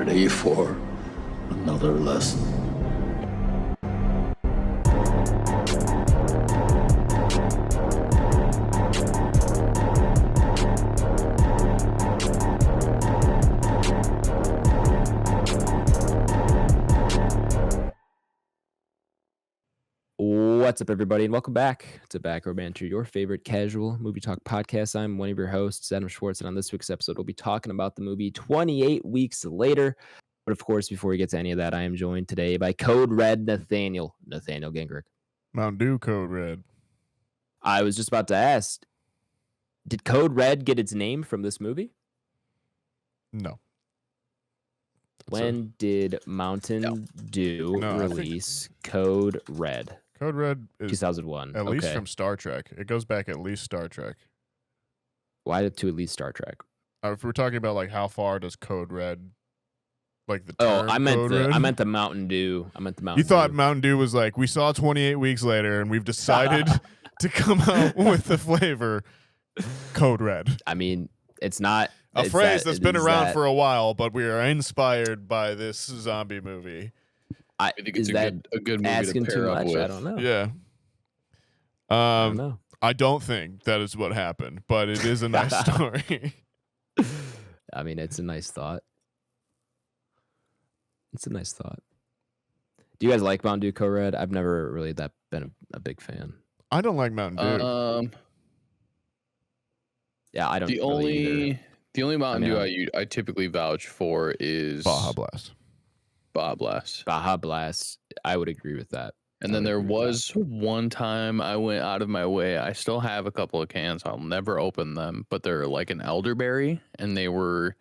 ready for another lesson? What's up, everybody, and welcome back to Back Row Banter, your favorite casual movie talk podcast. I'm one of your hosts, Adam Schwartz, and on this week's episode, we'll be talking about the movie 28 Weeks Later. But of course, before we get to any of that, I am joined today by Code Red Nathaniel Gingrich. Mountain Dew Code Red. I was just about to ask, did Code Red get its name from this movie? No. When did Mountain Dew release Code Red? Code Red is 2001. At least from Star Trek. It goes back at least Star Trek. Why to at least Star Trek? If we're talking about like how far does Code Red, like the term I meant Code the Red? I meant the Mountain Dew. You thought Mountain Dew was like, we saw 28 weeks later and we've decided to come out with the flavor Code Red. I mean, it's not a phrase that's been around for a while, but we are inspired by this zombie movie. I think it's a good movie to pair up with. I don't know. Yeah. I don't know. I don't think that is what happened, but it is a nice story. I mean, it's a nice thought. It's a nice thought. Do you guys like Mountain Dew Code Red? I've never really been a big fan. I don't like Mountain Dew. Yeah, I don't. The only Mountain Dew I typically vouch for is Baja Blast. Baja Blast. I would agree with that. And then there was one time I went out of my way. I still have a couple of cans. I'll never open them, but they're like an elderberry, and they were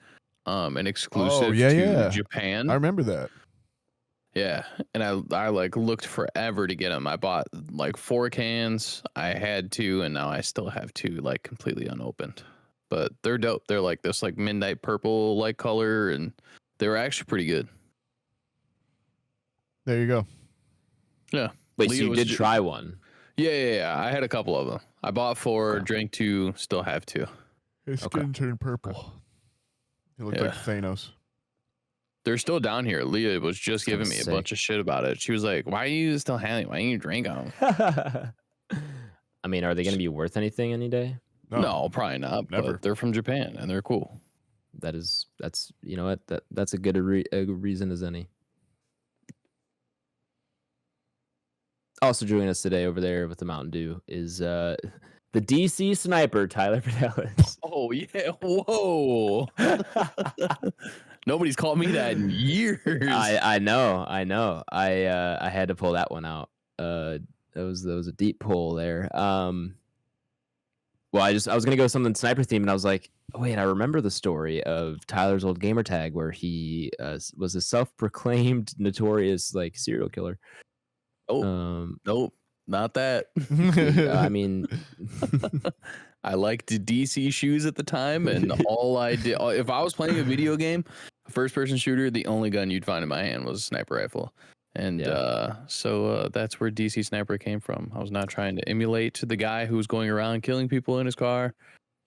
an exclusive to Japan. I remember that. Yeah, and I like looked forever to get them. I bought like 4 cans. I had 2, and now I still have 2 like completely unopened. But they're dope. They're like this like midnight purple like color, and they were actually pretty good. There you go. Yeah. Wait, so you did try one? Yeah. I had a couple of them. I bought 4, drank 2, still have 2. His skin turned purple. He looked like Thanos. They're still down here. Leah was just giving me a bunch of shit about it. She was like, why are you still handling? Why don't you drink them? I mean, are they going to be worth anything any day? No, probably not. Never. But they're from Japan, and they're cool. That's you know what? That's a good reason as any. Also joining us today over there with the Mountain Dew is the DC sniper, Tyler Fidelis. Oh, yeah. Whoa. Nobody's called me that in years. I know. I had to pull that one out. That was a deep pull there. Well, I was gonna go something sniper theme, and I was like, oh, wait, I remember the story of Tyler's old gamer tag where he was a self-proclaimed notorious like serial killer. Oh, nope, not that. I mean, I liked DC shoes at the time, and all I did, if I was playing a video game, first-person shooter, the only gun you'd find in my hand was a sniper rifle. And so that's where DC Sniper came from. I was not trying to emulate the guy who was going around killing people in his car.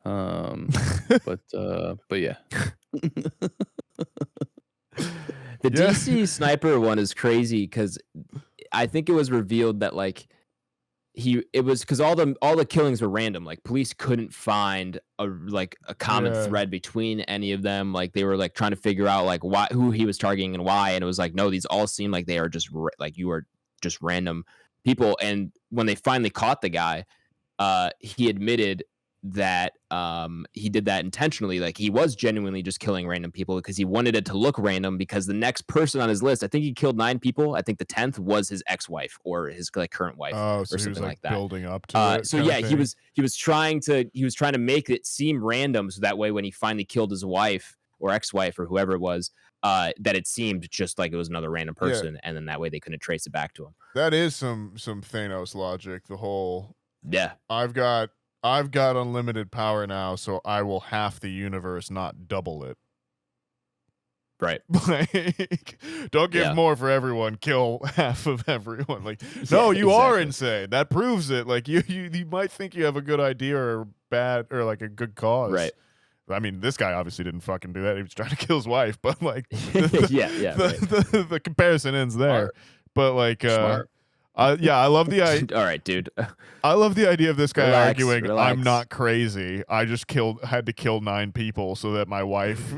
But yeah. The DC Sniper one is crazy because I think it was revealed that like it was because all the killings were random. Like police couldn't find a common thread between any of them. Like they were like trying to figure out like who he was targeting and why. And it was like, no, these all seem like they are just like you are just random people. And when they finally caught the guy, he admitted that he did that intentionally. Like he was genuinely just killing random people because he wanted it to look random because the next person on his list, I think he killed 9 people. I think the 10th was his ex-wife or his like current wife or something he was, like that. Building up to it. So yeah, he was trying to make it seem random so that way when he finally killed his wife or ex-wife or whoever it was, that it seemed just like it was another random person, and then that way they couldn't trace it back to him. That is some Thanos logic. The whole I've got unlimited power now, so I will half the universe, not double it. Right. Like, don't give more for everyone. Kill half of everyone. Like, no, you are insane. That proves it. Like, you might think you have a good idea or bad or like a good cause. Right. I mean, this guy obviously didn't fucking do that. He was trying to kill his wife, but like, the comparison ends there. Smart. But like, Smart. I love the idea. All right, dude. I love the idea of this guy arguing, relax. I'm not crazy. I just had to kill 9 people so that my wife.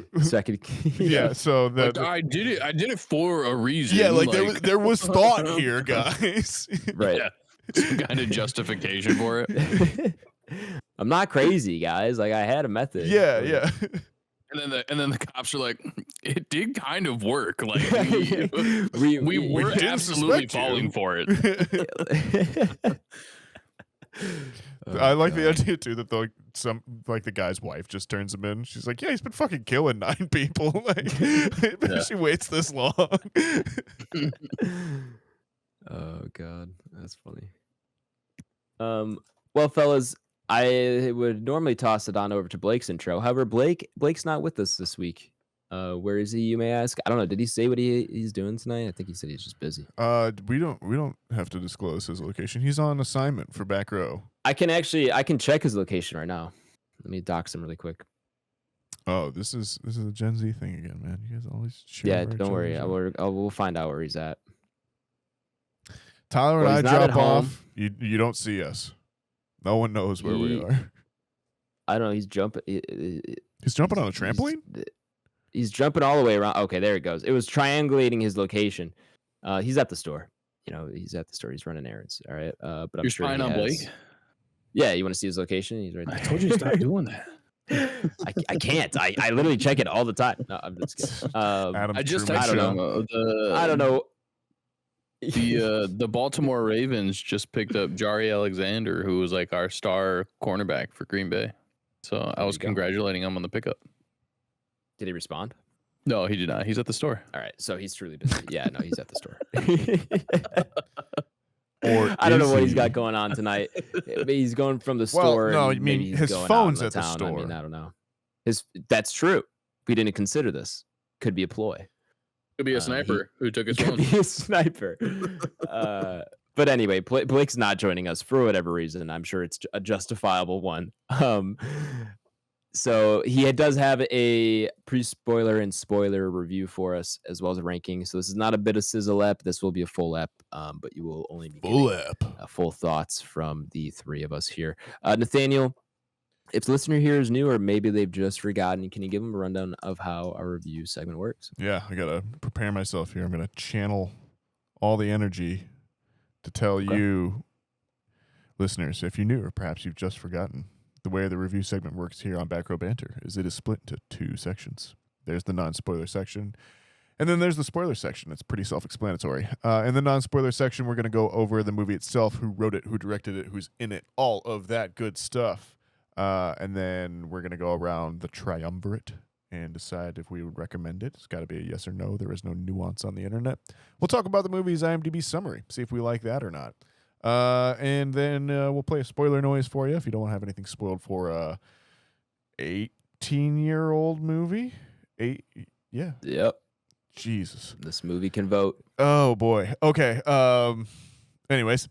Yeah, so that like, I did it for a reason. Yeah, like there was thought here, guys. Right. Yeah. Some kind of justification for it. I'm not crazy, guys. Like I had a method. Yeah. And then the cops are like, it did kind of work. Like we were didn't absolutely suspect you. falling for it. I like the idea too that the guy's wife just turns him in. She's like, yeah, he's been fucking killing 9 people. Like, she waits this long. Oh god, that's funny. Well, fellas, I would normally toss it on over to Blake's intro. However, Blake's not with us this week. Where is he, you may ask? I don't know. Did he say what he's doing tonight? I think he said he's just busy. We don't have to disclose his location. He's on assignment for Back Row. I can check his location right now. Let me dox him really quick. Oh, this is a Gen Z thing again, man. You guys always share. Yeah, don't worry. We'll find out where he's at. Tyler Well, and he's I not drop at home. off. You don't see us. No one knows where we are. I don't know. He's jumping. He's jumping on a trampoline? He's jumping all the way around. Okay, there it goes. It was triangulating his location. He's at the store. He's at the store. He's running errands. All right. But I'm You're sure spying on Blake? Yeah, you want to see his location? He's right there. I told you to stop doing that. I can't. I literally check it all the time. No, I'm just kidding. Adam's I just Truman texted Show. him. I don't know. The Baltimore Ravens just picked up Jari Alexander, who was like our star cornerback for Green Bay. So I was congratulating him on the pickup. Did he respond? No, he did not. He's at the store. All right, so he's truly busy. Yeah, no, he's at the store. Or I don't know is what he's he? got going on tonight. Maybe he's going from the store. no, and I mean, maybe he's his going phone's out in at the town. store. I mean, I don't know. That's true. We didn't consider this. Could be a ploy. Could be a sniper who took his Could phone. be a sniper. But anyway, Blake's not joining us for whatever reason. I'm sure it's a justifiable one. So he does have a pre-spoiler and spoiler review for us, as well as a ranking. So this is not a bit of sizzle ep. This will be a full ep, but you will only be Full getting ep. full thoughts from the 3 of us here. Nathaniel, if the listener here is new or maybe they've just forgotten, can you give them a rundown of how our review segment works? Yeah, I gotta prepare myself here. I'm gonna channel all the energy to tell you, listeners, if you're new or perhaps you've just forgotten, the way the review segment works here on Back Row Banter is it is split into 2 sections. There's the non-spoiler section, and then there's the spoiler section. It's pretty self-explanatory. In the non-spoiler section, we're going to go over the movie itself, who wrote it, who directed it, who's in it, all of that good stuff. And then we're going to go around the triumvirate and decide if we would recommend it. It's got to be a yes or no. There is no nuance on the internet. We'll talk about the movie's IMDb summary, see if we like that or not. And then we'll play a spoiler noise for you if you don't want to have anything spoiled for a 18-year-old movie. Yeah. Yep. Jesus. This movie can vote. Oh boy. Okay. Anyways.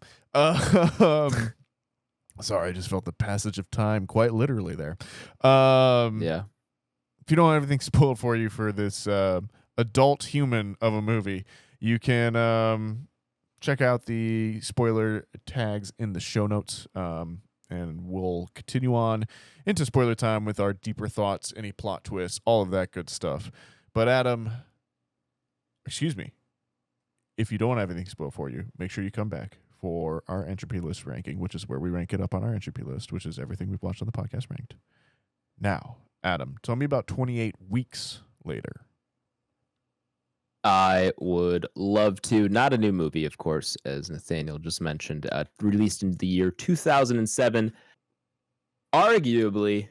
Sorry, I just felt the passage of time quite literally there. Yeah. If you don't have anything spoiled for you for this adult human of a movie, you can check out the spoiler tags in the show notes, and we'll continue on into spoiler time with our deeper thoughts, any plot twists, all of that good stuff. But Adam, excuse me, if you don't have anything spoiled for you, make sure you come back for our Entropy list ranking, which is where we rank it up on our Entropy list, which is everything we've watched on the podcast ranked. Now, Adam, tell me about 28 Weeks Later. I would love to. Not a new movie, of course, as Nathaniel just mentioned. Released in the year 2007. Arguably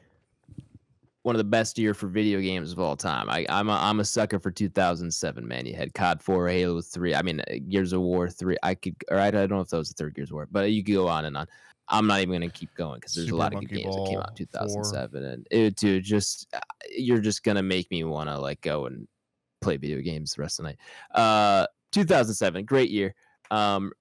one of the best year for video games of all time. I'm a sucker for 2007, man. You had COD 4, Halo 3. I mean, Gears of War 3. I don't know if that was the third Gears of War, but you could go on and on. I'm not even going to keep going because there's Super a lot of Monkey good games that came out in 2007, 4. and dude, you're just gonna make me want to like go and play video games the rest of the night. 2007, great year.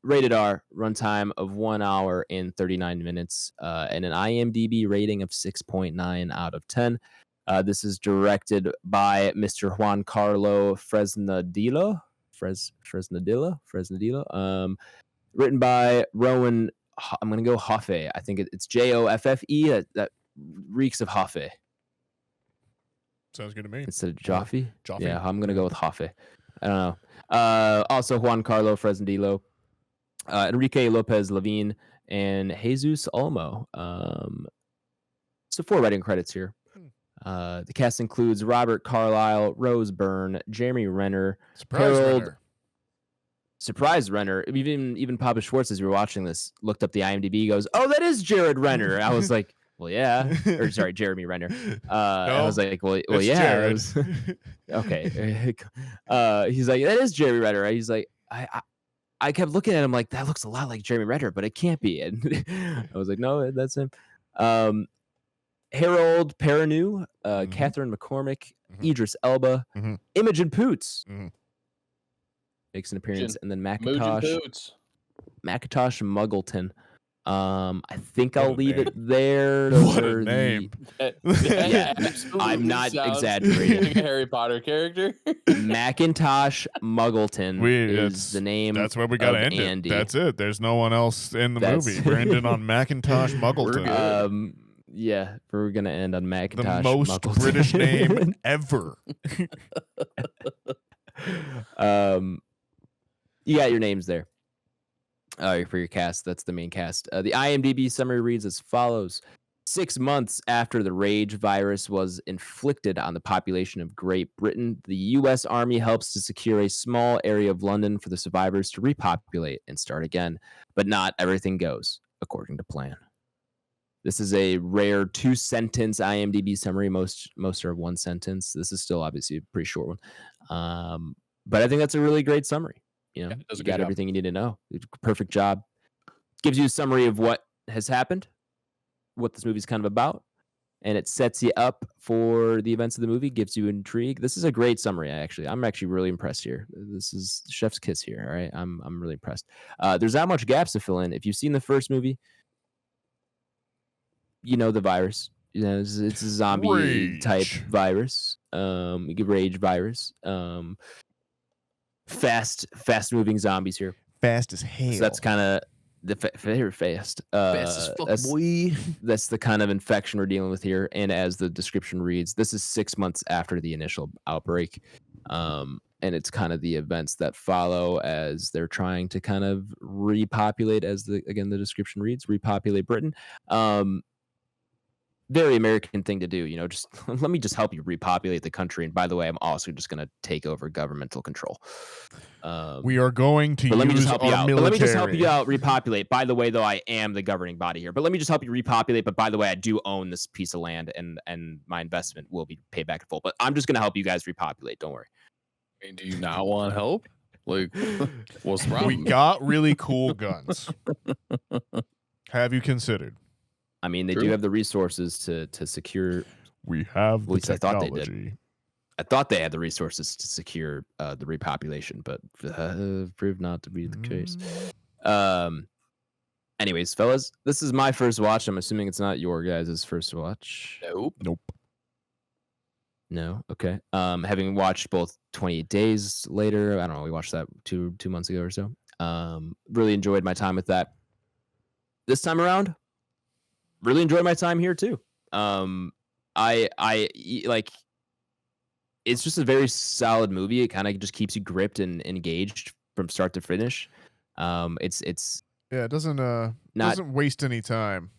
Rated R, runtime of 1 hour and 39 minutes, and an IMDb rating of 6.9 out of 10. This is directed by Mr. Juan Carlo Fresnadillo. Fresnadillo. Written by Rowan. I'm gonna go Hoffe. I think it's Joffe. That reeks of Hoffe. Sounds good to me. Instead of Joffe. Joffe. Yeah, I'm gonna go with Hoffe. I don't know. Also Juan Carlo Fresnadillo, Enrique Lopez Levine, and Jesus Olmo. So 4 writing credits here. The cast includes Robert Carlyle, Rose Byrne, Jeremy Renner, Surprise Renner. Even Papa Schwartz, as we were watching this, looked up the IMDb. Goes, "Oh, that is Jared Renner." I was like, "Well, yeah." Or sorry, Jeremy Renner. I was like, "Well, yeah." Okay. He's like, "That is Jeremy Renner." He's like, I kept looking at him like, "That looks a lot like Jeremy Renner, but it can't be." And I was like, "No, that's him." Harold Perrineau, Catherine McCormick, Idris Elba, Imogen Poots makes an appearance, and then Macintosh Muggleton. I think I'll leave it there. What a name! Yeah, I'm not exaggerating. Like a Harry Potter character. Macintosh Muggleton is the name. That's where we gotta end Andy. it. That's it. There's no one else in the movie. We're ending on Macintosh Muggleton. Yeah, we're gonna end on Macintosh. The most Muggleton. British name ever. You got your names there. For your cast, that's the main cast. The IMDb summary reads as follows: 6 months after the rage virus was inflicted on the population of Great Britain, the U.S. Army helps to secure a small area of London for the survivors to repopulate and start again. But not everything goes according to plan. This is a rare 2-sentence IMDb summary. Most are 1 sentence. This is still obviously a pretty short one. But I think that's a really great summary. You got everything you need to know. Perfect job. Gives you a summary of what has happened, what this movie's kind of about, and it sets you up for the events of the movie, gives you intrigue. This is a great summary, I'm actually really impressed here. This is chef's kiss here, all right? I'm really impressed. There's not much gaps to fill in. If you've seen the first movie, you know the virus. It's a zombie type virus. Rage virus. Fast moving zombies here. Fast as hell. So that's kind of very fast. Fast as fuck, boy. That's the kind of infection we're dealing with here. And as the description reads, this is 6 months after the initial outbreak. And it's kind of the events that follow as they're trying to kind of repopulate, as the description reads, repopulate Britain. Very American thing to do, just let me just help you repopulate the country. And by the way, I'm also just going to take over governmental control. We are going to use let me just help you out. military. But let me just help you out repopulate. By the way, though, I am the governing body here. But let me just help you repopulate. But by the way, I do own this piece of land, and my investment will be paid back in full. But I'm just going to help you guys repopulate. Don't worry. I mean, do you not want help? Like, what's the problem? We got really cool guns. Have you considered? I mean, they do have the resources to secure. We have the technology. I thought they did. I thought they had the resources to secure the repopulation, but proved not to be the case. Anyways, fellas, this is my first watch. I'm assuming it's not your guys' first watch. Nope. No. Okay. Having watched both 28 Days Later, I don't know. We watched that two months ago or so. Really enjoyed my time with that. This time around, really enjoyed my time here too. I like. It's just a very solid movie. It kind of just keeps you gripped and engaged from start to finish. It doesn't waste any time.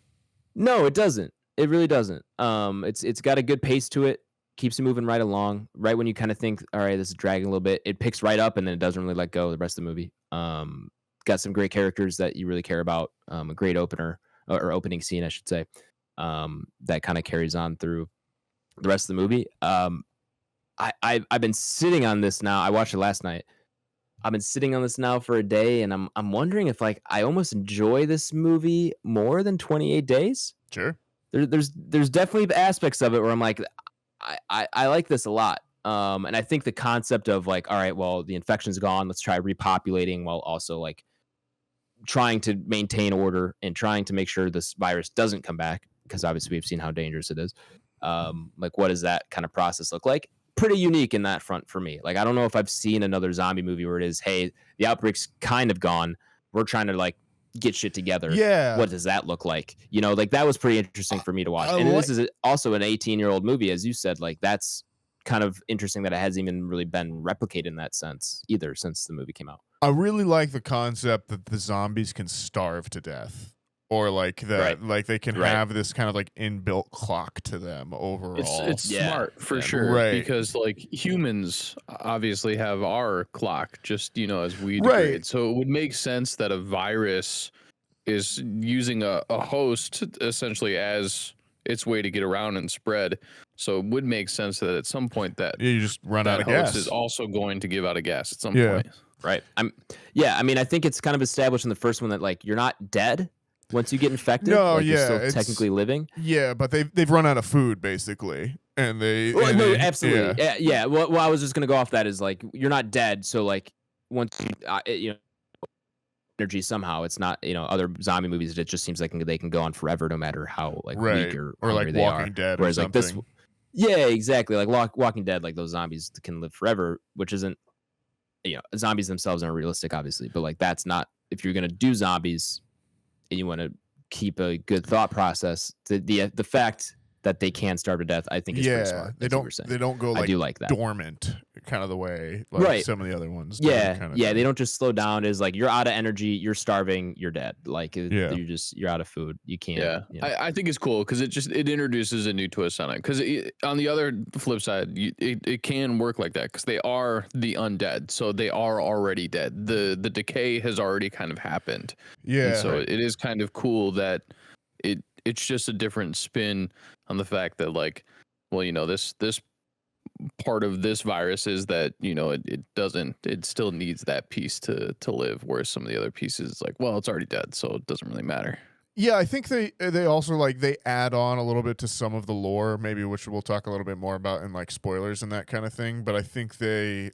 No, it doesn't. It really doesn't. It's got a good pace to it. Keeps you moving right along. Right when you kind of think, all right, this is dragging a little bit, it picks right up, and then it doesn't really let go the rest of the movie. Got some great characters that you really care about. A great opener or opening scene, I should say. That kind of carries on through the rest of the movie. I've been sitting on this now. I watched it last night. I've been sitting on this now for a day, and I'm wondering if like I almost enjoy this movie more than 28 Days. Sure. There's definitely aspects of it where I'm like, I like this a lot. And I think the concept of like, all right, well, the infection's gone. Let's try repopulating while also like trying to maintain order and trying to make sure this virus doesn't come back, because obviously we've seen how dangerous it is. Like, what does that kind of process look like? Pretty unique in that front for me. Like, I don't know if I've seen another zombie movie where it is, hey, the outbreak's kind of gone. We're trying to like get shit together. Yeah. What does that look like? You know, like that was pretty interesting for me to watch. And this is also an 18-year-old movie, as you said. Like, that's kind of interesting that it hasn't even really been replicated in that sense either since the movie came out. I really like the concept that the zombies can starve to death, or like that, like they can have this kind of like inbuilt clock to them overall. It's smart for sure, right? Because like humans obviously have our clock, just as we degrade. So it would make sense that a virus is using a host essentially as its way to get around and spread. So it would make sense that at some point that you just run out of host gas is also going to give out a gas at some point. Right. I mean, I think it's kind of established in the first one that like you're not dead once you get infected. No, like, you're still technically living. Yeah, but they've run out of food basically, and they. Well, no, absolutely. Yeah. Well, I was just gonna go off that is like you're not dead, so like once you energy somehow, it's not other zombie movies. It just seems like they can go on forever, no matter how like weak or like they Walking are. Dead. Whereas or like something. this, yeah, exactly. Like Walking Dead, like those zombies can live forever, which isn't. Zombies themselves aren't realistic, obviously, but like that's not, if you're gonna do zombies and you want to keep a good thought process, the fact that they can starve to death, I think is pretty smart. They don't go like, I do like that. dormant kind of the way like some of the other ones. They don't just slow down. Is like you're out of energy, you're starving, you're dead. Like you're out of food. You can't. I think it's cool because it introduces a new twist on it. Because on the other flip side, it can work like that because they are the undead, so they are already dead. The decay has already kind of happened. Yeah. And so it is kind of cool that it's just a different spin on the fact that like, well, this part of this virus is that it still needs that piece to live, whereas some of the other pieces like, well, it's already dead, so it doesn't really matter. Yeah, I think they also like they add on a little bit to some of the lore, maybe, which we'll talk a little bit more about in like spoilers and that kind of thing. But I think in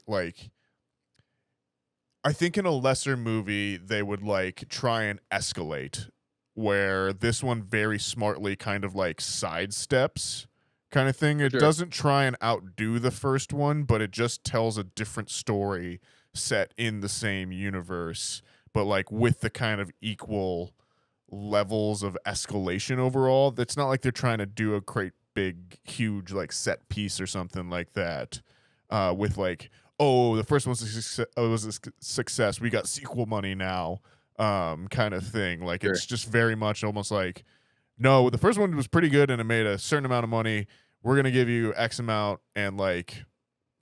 a lesser movie they would like try and escalate, where this one very smartly kind of like sidesteps kind of thing. It doesn't try and outdo the first one, but it just tells a different story set in the same universe, but like with the kind of equal levels of escalation overall. It's not like they're trying to do a great big huge like set piece or something like that, with like, oh, the first one was a success, we got sequel money now, kind of thing. Like it's just very much almost like, no, the first one was pretty good and it made a certain amount of money, we're gonna give you X amount and like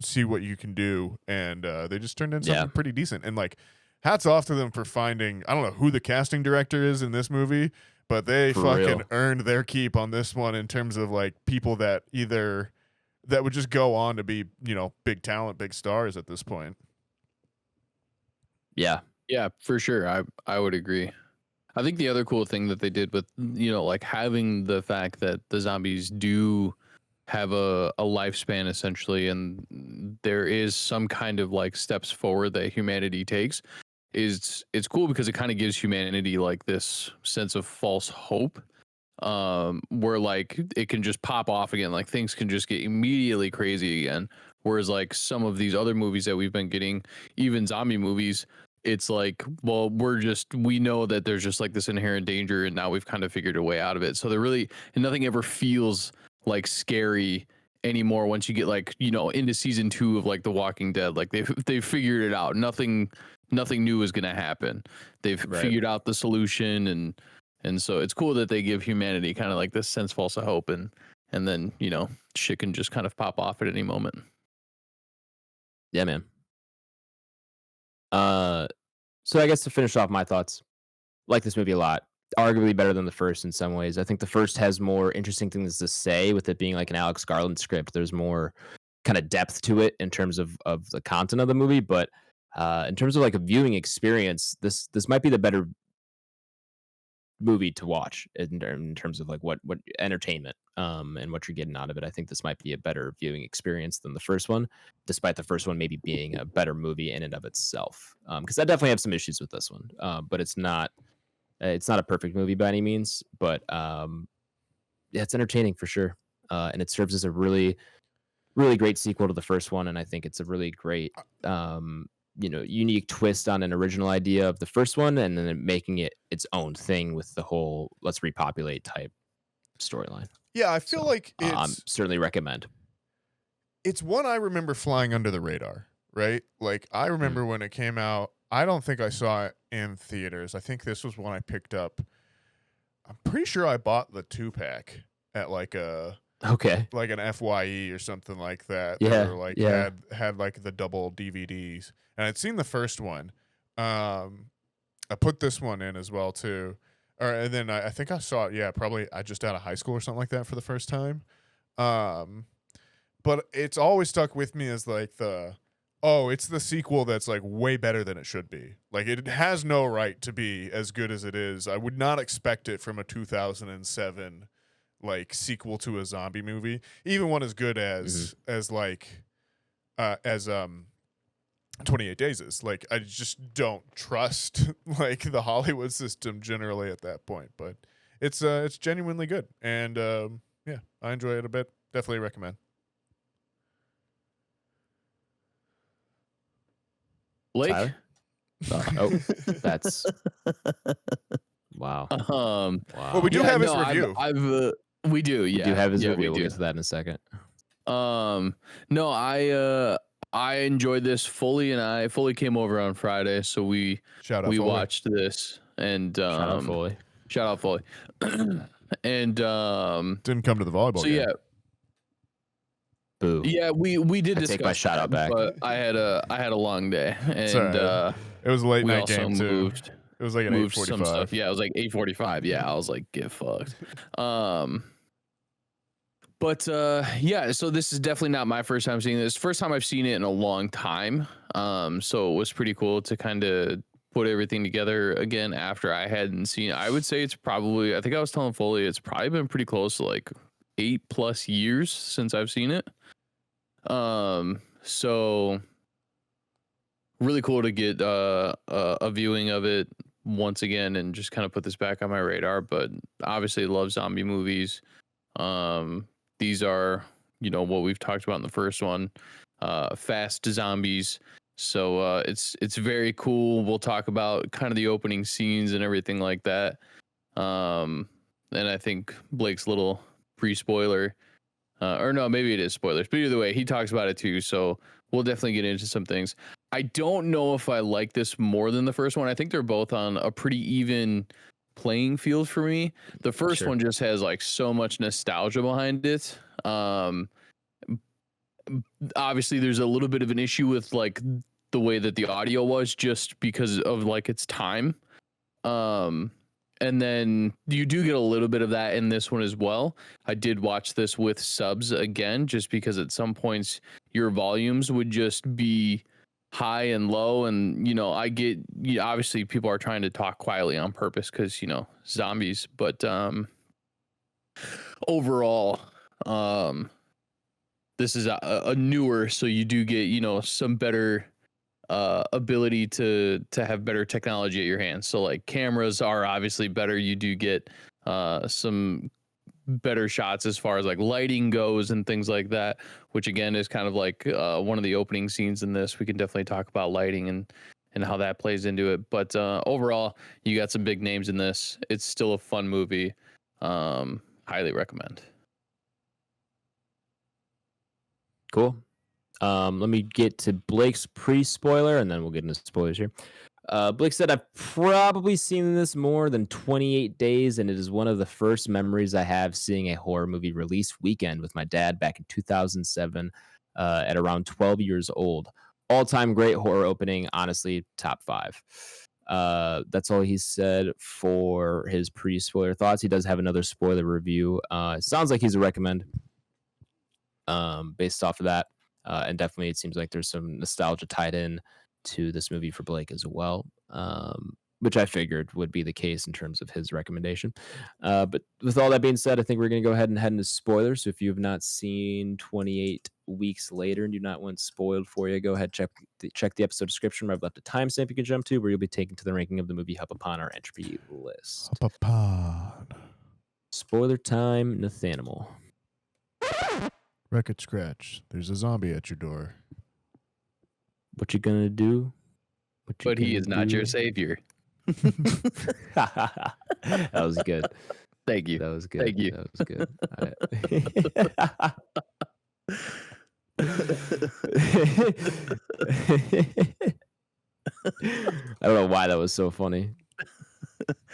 see what you can do. And they just turned in something pretty decent. And like, hats off to them for finding, I don't know who the casting director is in this movie, but they fucking earned their keep on this one in terms of like people that would just go on to be, big talent, big stars at this point. Yeah, for sure. I would agree. I think the other cool thing that they did with, like having the fact that the zombies do have a lifespan essentially, and there is some kind of like steps forward that humanity takes, it's cool because it kind of gives humanity like this sense of false hope, where like it can just pop off again, like things can just get immediately crazy again. Whereas like some of these other movies that we've been getting, even zombie movies, it's like, well, we know that there's just like this inherent danger, and now we've kind of figured a way out of it. So and nothing ever feels like scary anymore once you get like, into season 2 of like The Walking Dead. Like they've figured it out. Nothing new is going to happen. They've figured out the solution, and so it's cool that they give humanity kind of like this sense false of hope, and then shit can just kind of pop off at any moment. Yeah, man. So I guess to finish off my thoughts, like this movie a lot. Arguably better than the first in some ways. I think the first has more interesting things to say, with it being like an Alex Garland script. There's more kind of depth to it in terms of the content of the movie, but in terms of like a viewing experience, this might be the better movie to watch in terms of like what entertainment and what you're getting out of it. I think this might be a better viewing experience than the first one, despite the first one maybe being a better movie in and of itself. Because I definitely have some issues with this one, but it's not a perfect movie by any means. But yeah, it's entertaining for sure. and it serves as a really, really great sequel to the first one. And I think it's a really great, unique twist on an original idea of the first one, and then making it its own thing with the whole let's repopulate type storyline. Yeah, I feel like I'm certainly recommend. It's one I remember flying under the radar, right? Like, I remember when it came out, I don't think I saw it in theaters. I think this was one I picked up. I'm pretty sure I bought the 2-pack at like an FYE or something like that. Yeah, Or like yeah. had like the double DVDs. And I'd seen the first one. I put this one in as well too. And then I think I saw it, probably I just out of high school or something like that for the first time. But it's always stuck with me as like it's the sequel that's like way better than it should be. Like, it has no right to be as good as it is. I would not expect it from a 2007 like sequel to a zombie movie, even one as good as 28 Days is. Like, I just don't trust like the Hollywood system generally at that point. But it's genuinely good, and I enjoy it a bit. Definitely recommend. Blake? Tyler? Oh, that's wow. Well, we do have his review. We do, We yeah. do have his Yeah, review. we We'll do. get to that in a second. No, I enjoyed this fully, and I fully came over on Friday, so we Foley. watched this, and Shout out Foley. Shout out Foley. And Didn't come to the volleyball so game. yeah. Boo. Yeah, we did I discuss take my shout out back. but I had a long day, and Sorry. It was a late we night also game too. moved It was like an moved some 8:45. stuff. Yeah, it was like 8:45. Yeah, I was like, get fucked. But yeah, so this is definitely not my first time seeing this. First time I've seen it in a long time. So it was pretty cool to kind of put everything together again after I hadn't seen it. I would say it's probably, I think I was telling Foley, it's probably been pretty close to like 8+ years since I've seen it. So really cool to get a viewing of it once again and just kind of put this back on my radar. But obviously love zombie movies. These are, what we've talked about in the first one, fast zombies. So it's very cool. We'll talk about kind of the opening scenes and everything like that. And I think Blake's little pre-spoiler, or no, maybe it is spoilers, but either way, he talks about it too. So we'll definitely get into some things. I don't know if I like this more than the first one. I think they're both on a pretty even playing field for me. The first one just has like so much nostalgia behind it. Obviously there's a little bit of an issue with like the way that the audio was, just because of like its time. And then you do get a little bit of that in this one as well. I did watch this with subs again, just because at some points your volumes would just be high and low. And, I get, obviously people are trying to talk quietly on purpose because, zombies. But overall, this is a newer, so you do get, some better ability to have better technology at your hands. So like cameras are obviously better. You do get some better shots as far as like lighting goes and things like that, which again is kind of like one of the opening scenes in this. We can definitely talk about lighting and how that plays into it. But overall, you got some big names in this. It's still a fun movie. Highly recommend. Cool. Let me get to Blake's pre-spoiler, and then we'll get into spoilers here. Blake said, I've probably seen this more than 28 days, and it is one of the first memories I have seeing a horror movie release weekend with my dad back in 2007 at around 12 years old. All-time great horror opening, honestly, top 5. That's all he said for his pre-spoiler thoughts. He does have another spoiler review. Sounds like he's a recommend based off of that. And definitely it seems like there's some nostalgia tied in to this movie for Blake as well, which I figured would be the case in terms of his recommendation. But with all that being said, I think we're going to go ahead and head into spoilers. So if you have not seen 28 Weeks Later and do not want spoiled for you, go ahead, check the episode description where I've left a timestamp you can jump to, where you'll be taken to the ranking of the movie up upon our Entropy list. Up upon. Spoiler time, Nathaniel. Record scratch. There's a zombie at your door. What you gonna do? But he is not your savior. That was good. Thank you. That was good. Thank you. That was good. I don't know why that was so funny.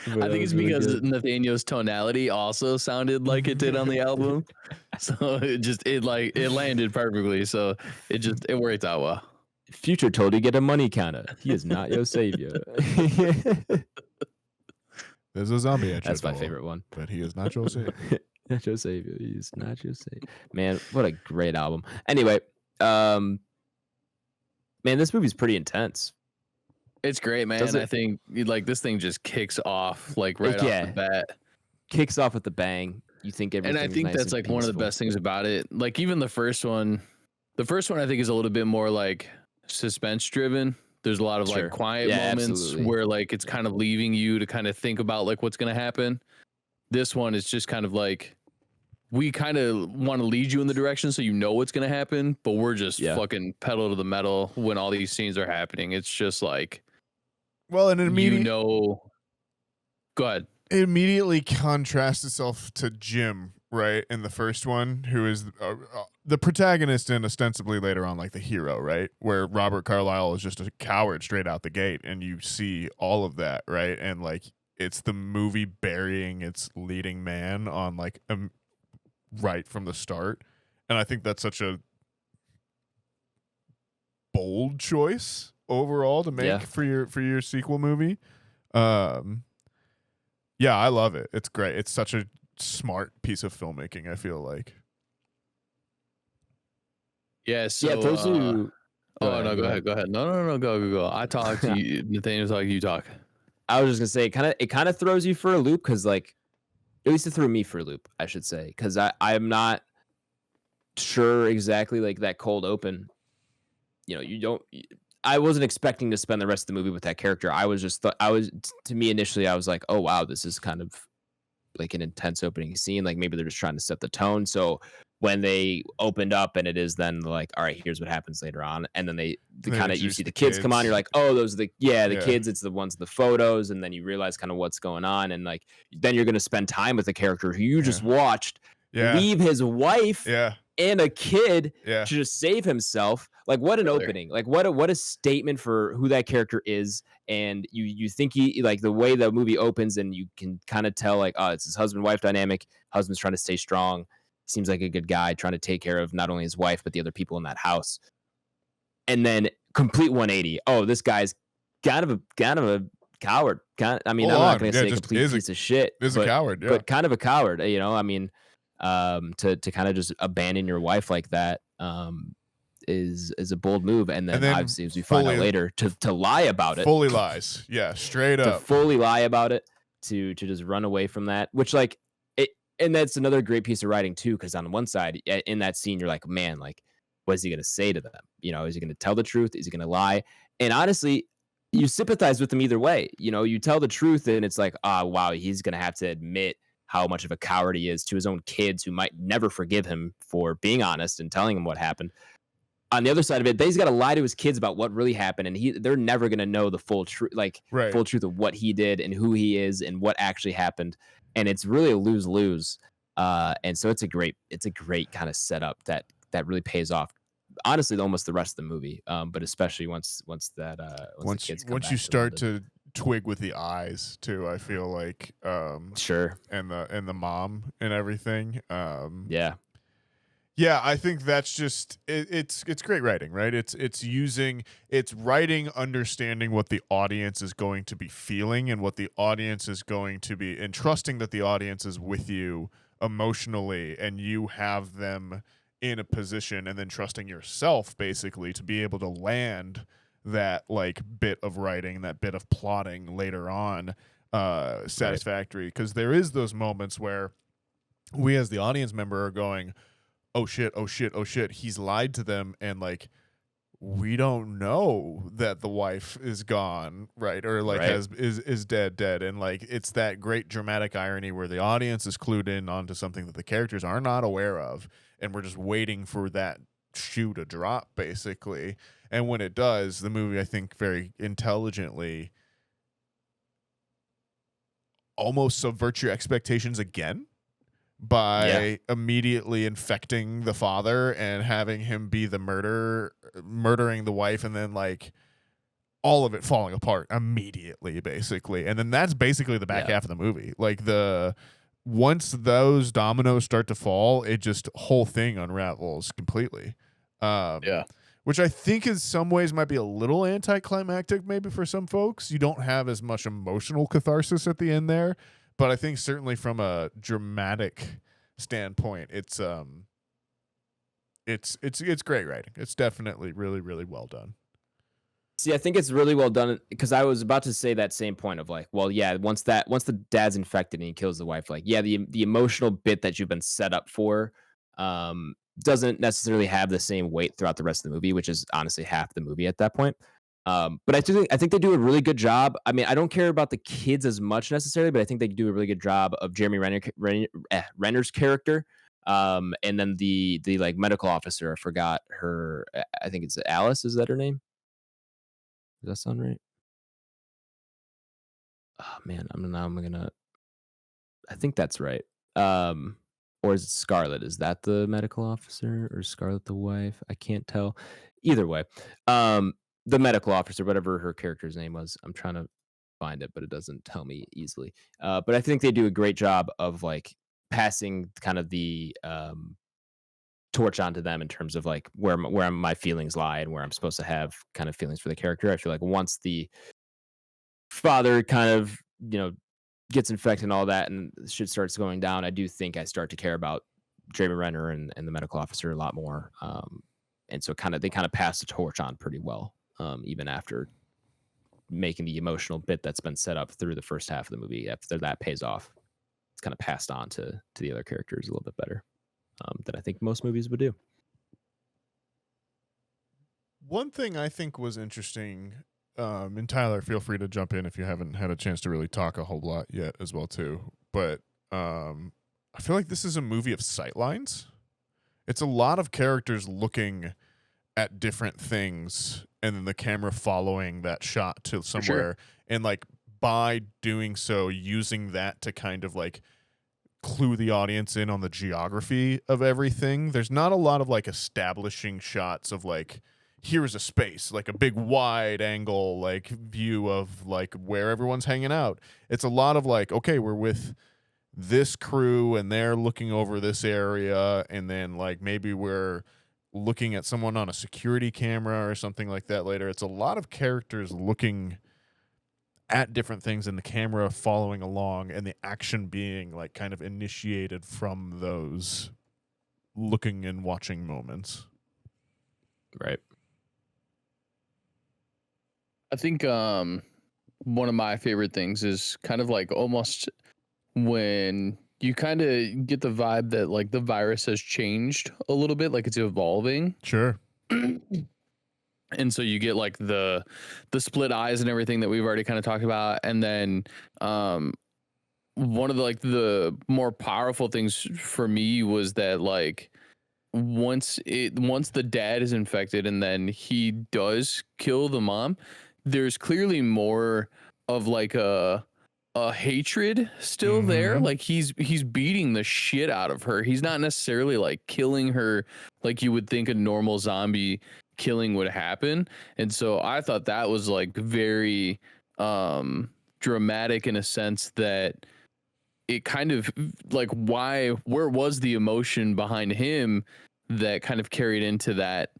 I think it's because Nathaniel's tonality also sounded like it did on the album. So it landed perfectly. So it worked out well. Future told you get a money counter. He is not your savior. There's a zombie at your That's my door, favorite one. but he is not your savior. Not your savior. He's not your savior. Man, what a great album. Anyway, man, this movie's pretty intense. It's great, man. I think like this thing just kicks off like right off the bat. Kicks off with the bang. You think everything. And I think that's like one of the best things about it. Like even the first one I think is a little bit more like suspense driven. There's a lot of like quiet moments absolutely. where like it's kind of leaving you to kind of think about like what's going to happen. This one is just kind of like we kind of want to lead you in the direction so you know what's going to happen, but we're just fucking pedal to the metal when all these scenes are happening. It's just like, well, and immediately, go ahead. It immediately contrasts itself to Jim, right? In the first one, who is the protagonist and ostensibly later on like the hero, right? Where Robert Carlyle is just a coward straight out the gate, and you see all of that, right? And like it's the movie burying its leading man on like right from the start, and I think that's such a bold choice overall to make for your sequel movie. Yeah, I love it. It's great. It's such a smart piece of filmmaking, I feel like. Yeah, so those who go ahead. No, go. I talk to you, Nathaniel talk, you talk. I was just gonna say it kind of throws you for a loop because like at least it threw me for a loop, I should say, because I'm not sure exactly like that cold open. I wasn't expecting to spend the rest of the movie with that character. I was just to me initially I was like, oh wow, this is kind of like an intense opening scene. Like maybe they're just trying to set the tone. So when they opened up and it is then like, all right, here's what happens later on, and then they kind of you see the kids come on, you're like, oh, those are the kids. It's the ones in the photos, and then you realize kind of what's going on, and like then you're gonna spend time with the character who you just watched leave his wife and a kid to just save himself. Like what an opening, like what a statement for who that character is. And you think he like the way the movie opens, and you can kind of tell like, oh, it's his husband-wife dynamic. Husband's trying to stay strong, seems like a good guy, trying to take care of not only his wife but the other people in that house. And then complete 180. Oh, this guy's kind of a coward. I'm not going to say complete piece of shit. Is a coward, but kind of a coward. I mean, to kind of just abandon your wife like that is a bold move. And then obviously, as we find out later, to lie about it. Fully lies. Yeah, straight up. To fully lie about it, to just run away from that, which like it, and that's another great piece of writing too, because on one side, in that scene, you're like, man, like, what is he going to say to them? Is he going to tell the truth? Is he going to lie? And honestly, you sympathize with him either way. You tell the truth, and it's like, wow, he's going to have to admit how much of a coward he is to his own kids, who might never forgive him for being honest and telling him what happened. On the other side of it, he's got to lie to his kids about what really happened, and they're never going to know the full truth, full truth of what he did and who he is and what actually happened. And it's really a lose-lose. And so it's a great kind of setup that really pays off. Honestly, almost the rest of the movie, but especially once the kids come back you start to twig with the eyes too, I feel like sure, and the mom and everything. Yeah, I think that's just it's great writing, right? It's writing, understanding what the audience is going to be feeling and what the audience is going to be, and trusting that the audience is with you emotionally, and you have them in a position, and then trusting yourself basically to be able to land that like bit of writing, that bit of plotting later on satisfactory. Because there is those moments where we as the audience member are going, oh shit, he's lied to them, and like we don't know that the wife is gone, right? Or like Right. is dead. And like it's that great dramatic irony where the audience is clued in onto something that the characters are not aware of, and we're just waiting for that shoe to drop, basically. And when it does, the movie, I think, very intelligently almost subverts your expectations again by immediately infecting the father and having him be the murdering the wife, and then like all of it falling apart immediately, basically. And then that's basically the back half of the movie. Like once those dominoes start to fall, it just whole thing unravels completely. Which I think in some ways might be a little anticlimactic maybe for some folks. You don't have as much emotional catharsis at the end there. But I think certainly from a dramatic standpoint, it's great writing. It's definitely really, really well done. See, I think it's really well done because I was about to say that same point of like, well, yeah, once the dad's infected and he kills the wife, like, yeah, the emotional bit that you've been set up for doesn't necessarily have the same weight throughout the rest of the movie, which is honestly half the movie at that point. But I think they do a really good job. I mean, I don't care about the kids as much necessarily, but I think they do a really good job of Jeremy Renner's character. And then the like medical officer, I forgot her. I think it's Alice. Is that her name? Does that sound right? Oh man, I'm gonna. I think that's right. Or is it Scarlett? Is that the medical officer or Scarlett the wife? I can't tell. Either way, the medical officer, whatever her character's name was, I'm trying to find it, but it doesn't tell me easily. But I think they do a great job of like passing kind of the torch onto them in terms of like where my feelings lie and where I'm supposed to have kind of feelings for the character. I feel like once the father kind of gets infected and all that, and shit starts going down, I do think I start to care about Jeremy Renner and the medical officer a lot more. And so they kind of pass the torch on pretty well, even after making the emotional bit that's been set up through the first half of the movie. After that pays off, it's kind of passed on to the other characters a little bit better than I think most movies would do. One thing I think was interesting, and Tyler, feel free to jump in if you haven't had a chance to really talk a whole lot yet as well too. But I feel like this is a movie of sightlines. It's a lot of characters looking at different things and then the camera following that shot to somewhere. And like by doing so, using that to kind of like clue the audience in on the geography of everything. There's not a lot of like establishing shots of like, here's a space, like a big wide angle like view of like where everyone's hanging out. It's a lot of like, okay, we're with this crew and they're looking over this area, and then like maybe we're looking at someone on a security camera or something like that later. It's a lot of characters looking at different things and the camera following along, and the action being like kind of initiated from those looking and watching moments. Right. I think one of my favorite things is kind of like almost when you kind of get the vibe that like the virus has changed a little bit, like it's evolving. Sure. And so you get like the split eyes and everything that we've already kind of talked about. And then one of the like the more powerful things for me was that like once the dad is infected and then he does kill the mom, there's clearly more of like a hatred still there. Like he's beating the shit out of her. He's not necessarily like killing her like you would think a normal zombie killing would happen. And so I thought that was like very dramatic in a sense that it kind of like where was the emotion behind him that kind of carried into that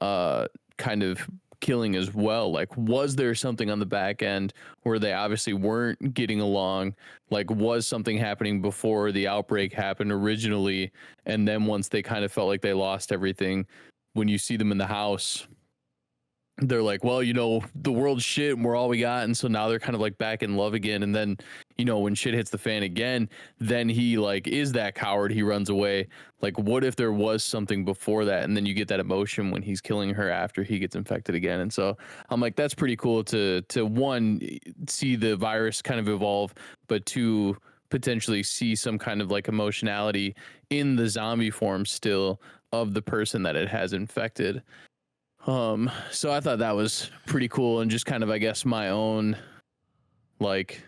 kind of killing as well. Like, was there something on the back end where they obviously weren't getting along? Like, was something happening before the outbreak happened originally? And then once they kind of felt like they lost everything, when you see them in the house they're like, well, the world's shit and we're all we got, and so now they're kind of like back in love again. And then when shit hits the fan again, then he like is that coward, he runs away. Like, what if there was something before that? And then you get that emotion when he's killing her after he gets infected again. And so I'm like, that's pretty cool to one, see the virus kind of evolve, but two, potentially see some kind of like emotionality in the zombie form still of the person that it has infected. So I thought that was pretty cool, and just kind of, I guess, my own like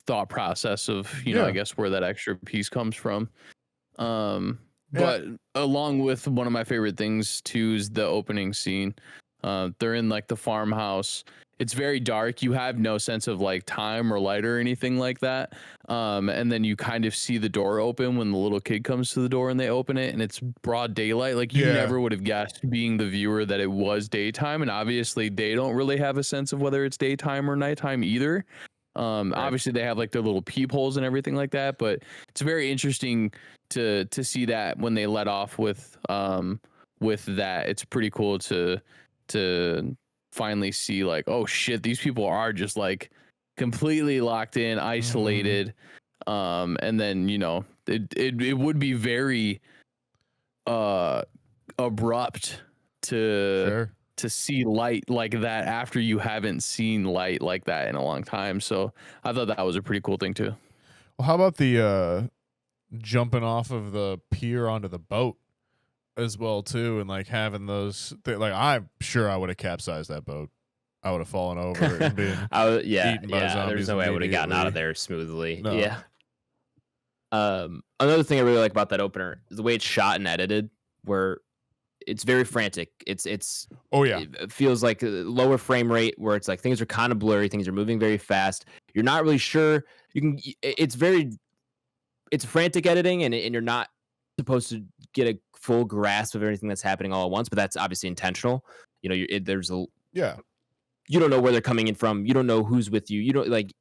thought process of, I guess where that extra piece comes from. But along with one of my favorite things too is the opening scene. They're in like the farmhouse. It's very dark. You have no sense of like time or light or anything like that. And then you kind of see the door open when the little kid comes to the door and they open it, and it's broad daylight. Like you never would have guessed, being the viewer, that it was daytime. And obviously they don't really have a sense of whether it's daytime or nighttime either. Obviously they have like their little peepholes and everything like that, but it's very interesting to see that when they let off with that. It's pretty cool to finally see like, oh shit, these people are just like completely locked in, isolated. And then it would be very abrupt to see light like that after you haven't seen light like that in a long time. So I thought that was a pretty cool thing too. Well, how about the jumping off of the pier onto the boat as well too, and like having those like, I'm sure I would have capsized that boat. I would have fallen over and been eaten by zombies. There's no way I would have gotten out of there smoothly. No. Yeah. Another thing I really like about that opener is the way it's shot and edited, where it's very frantic. It's it feels like a lower frame rate, where it's like things are kind of blurry, things are moving very fast. You're not really sure. It's frantic editing, and you're not supposed to get a full grasp of everything that's happening all at once, but that's obviously intentional. There's a you don't know where they're coming in from. You don't know who's with you. You don't like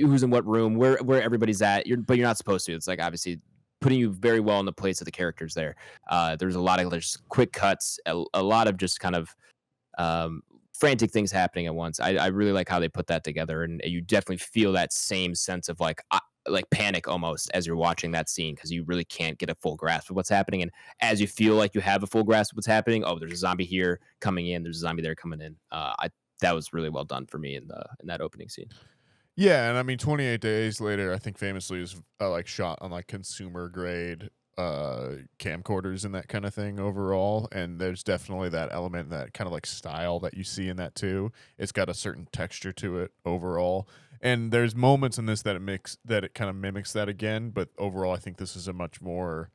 who's in what room, where everybody's at. But you're not supposed to. It's like obviously putting you very well in the place of the characters there. There's quick cuts, a lot of just kind of frantic things happening at once. I really like how they put that together, and you definitely feel that same sense of like panic almost as you're watching that scene, because you really can't get a full grasp of what's happening. And as you feel like you have a full grasp of what's happening, oh, there's a zombie here coming in, there's a zombie there coming in. That was really well done for me in that opening scene. Yeah, and I mean, 28 Days Later, I think famously is like shot on like consumer grade camcorders and that kind of thing overall, and there's definitely that element, that kind of like style that you see in that too. It's got a certain texture to it overall, and there's moments in this that it kind of mimics that again, but overall I think this is a much more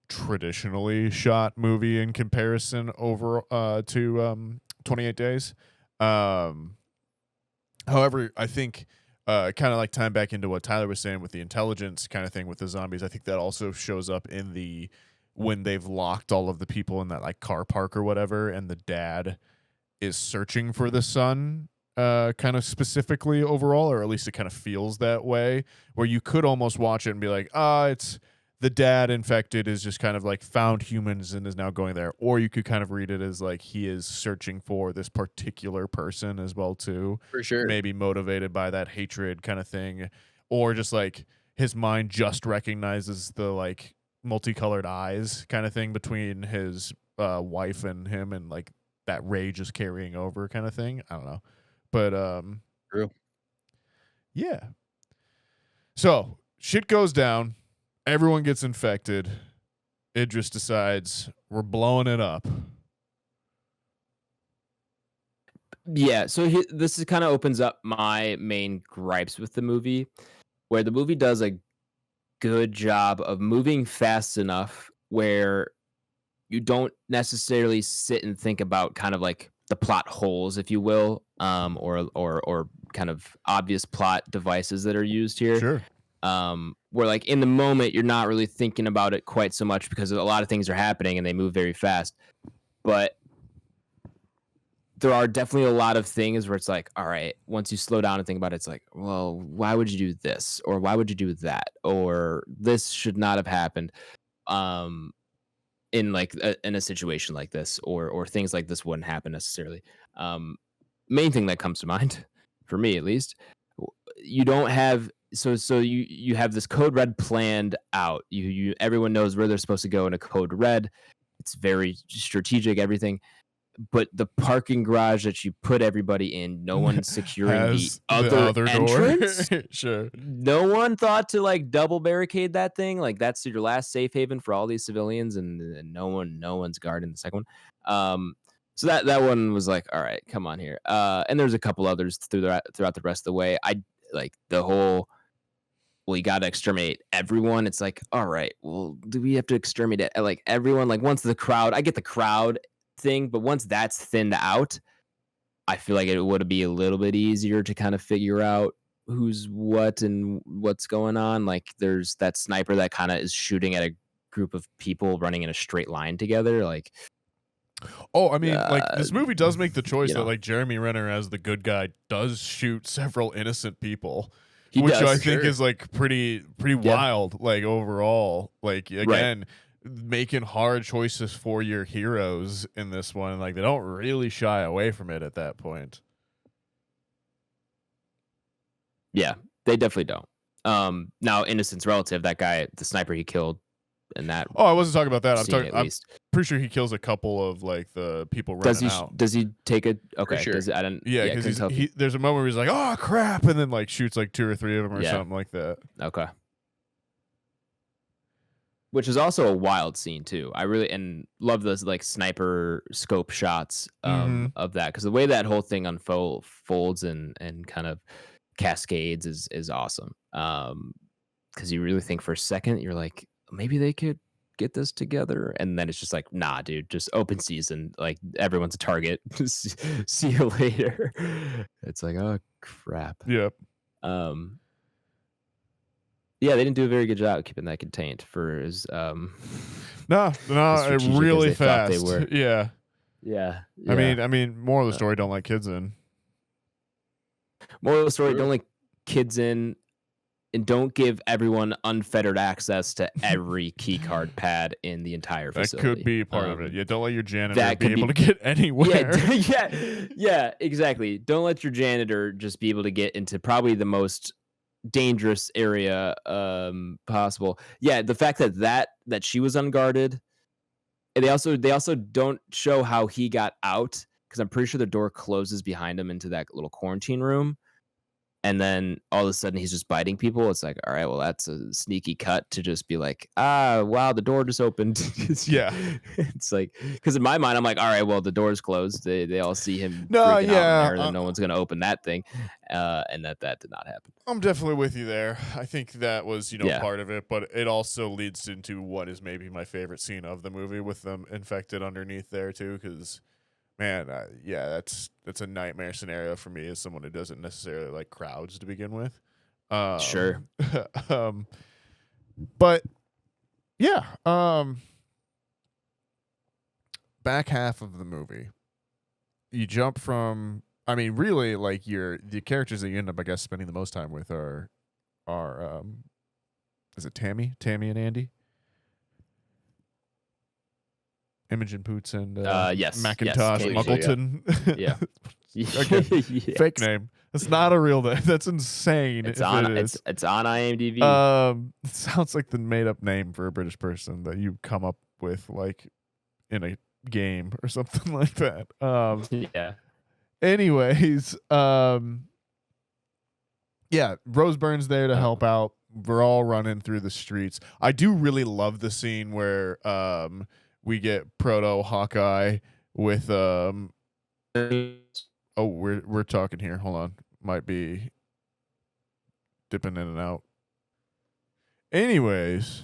traditionally shot movie in comparison over to 28 Days. However, I think kind of like tying back into what Tyler was saying with the intelligence kind of thing with the zombies, I think that also shows up in when they've locked all of the people in that like car park or whatever, and the dad is searching for the son kind of specifically overall, or at least it kind of feels that way, where you could almost watch it and be like, it's the dad infected is just kind of like found humans and is now going there. Or you could kind of read it as like he is searching for this particular person as well too. For sure. Maybe motivated by that hatred kind of thing. Or just like his mind just recognizes the like multicolored eyes kind of thing between his wife and him, and like that rage is carrying over kind of thing. I don't know. But true. Yeah. So shit goes down. Everyone gets infected. Idris decides we're blowing it up. Yeah, so this kind of opens up my main gripes with the movie, where the movie does a good job of moving fast enough where you don't necessarily sit and think about kind of like the plot holes, if you will, or kind of obvious plot devices that are used here. Sure. Where like in the moment you're not really thinking about it quite so much, because a lot of things are happening and they move very fast. But there are definitely a lot of things where it's like, all right, once you slow down and think about it, it's like, well, why would you do this? Or why would you do that? Or this should not have happened. in like in a situation like this, or things like this wouldn't happen necessarily. Main thing that comes to mind for me, at least, you don't have so you have this code red planned out. You everyone knows where they're supposed to go in a code red. It's very strategic, everything. But the parking garage that you put everybody in, no one's securing the Has other entrance. door. Sure. No one thought to like double barricade that thing. Like that's your last safe haven for all these civilians, and no one's guarding the second one. So that one was like, all right, come on here. And there's a couple others throughout the rest of the way. I like the whole. Well, you got to exterminate everyone. It's like, all right, well, do we have to exterminate like everyone? Like once the crowd, I get the crowd thing, but once that's thinned out, I feel like it would be a little bit easier to kind of figure out who's what and what's going on. Like there's that sniper that kind of is shooting at a group of people running in a straight line together. Like, Oh, I mean, like this movie does make the choice you that know. like Jeremy Renner as the good guy does shoot several innocent people, He which does, I think sure. is like pretty wild. Like overall, like again, making hard choices for your heroes in this one. Like they don't really shy away from it at that point. Yeah, they definitely don't. Now Innocent's relative, that guy, the sniper he killed, and that. Oh, I wasn't talking about that. I'm scene talking. at I'm least. pretty sure he kills a couple of like the people running Does he? out. Does he take a? Okay, sure. does, I don't. Yeah, couldn't because tell if he there's a moment where he's like, "Oh crap," and then like shoots like 2 or 3 of them or Yeah. something like that. Okay. Which is also a wild scene too. I really and love those like sniper scope shots of that, because the way that whole thing unfolds and kind of cascades is awesome. Because you really think for a second you're like, maybe they could get this together, and then it's just like, nah, dude, just open season. Like everyone's a target. See you later. It's like, oh crap. Yep. Yeah, they didn't do a very good job of keeping that contained for as No, strategic as really they thought they fast. were. Yeah. Yeah. I mean, more of the story, don't let kids in. Moral of the story: True. don't let kids in, and don't give everyone unfettered access to every key card pad in the entire That facility. could be part of it. Yeah, don't let your janitor that be could able be- to get anywhere. Yeah, exactly. Don't let your janitor just be able to get into probably the most dangerous area possible. Yeah, the fact that she was unguarded, and they also don't show how he got out, because I'm pretty sure the door closes behind him into that little quarantine room, and then all of a sudden he's just biting people. It's like, all right, well, that's a sneaky cut to just be like, wow, the door just opened. Yeah. It's like, because in my mind I'm like, all right, well, the door's closed, they all see him No, freaking out in yeah, there, then no one's gonna open that thing, and that did not happen. I'm definitely with you there. I think that was, Yeah. part of it, but it also leads into what is maybe my favorite scene of the movie with them infected underneath there too, because man, that's a nightmare scenario for me as someone who doesn't necessarily like crowds to begin with. Sure. But yeah, back half of the movie, you jump from. I mean, really, like the characters that you end up, I guess, spending the most time with are is it Tammy and Andy? Imogen Poots and yes, Macintosh Tammy, Muggleton. Yeah. Okay. Yes. Fake name. That's not a real name. That's insane. It's if on it is. it's on IMDb. It sounds like the made up name for a British person that you come up with like in a game or something like that. Yeah. Anyways, yeah, Rose Byrne's there to help out. We're all running through the streets. I do really love the scene where we get Proto Hawkeye with oh, we're talking here. Hold on. Might be dipping in and out. Anyways,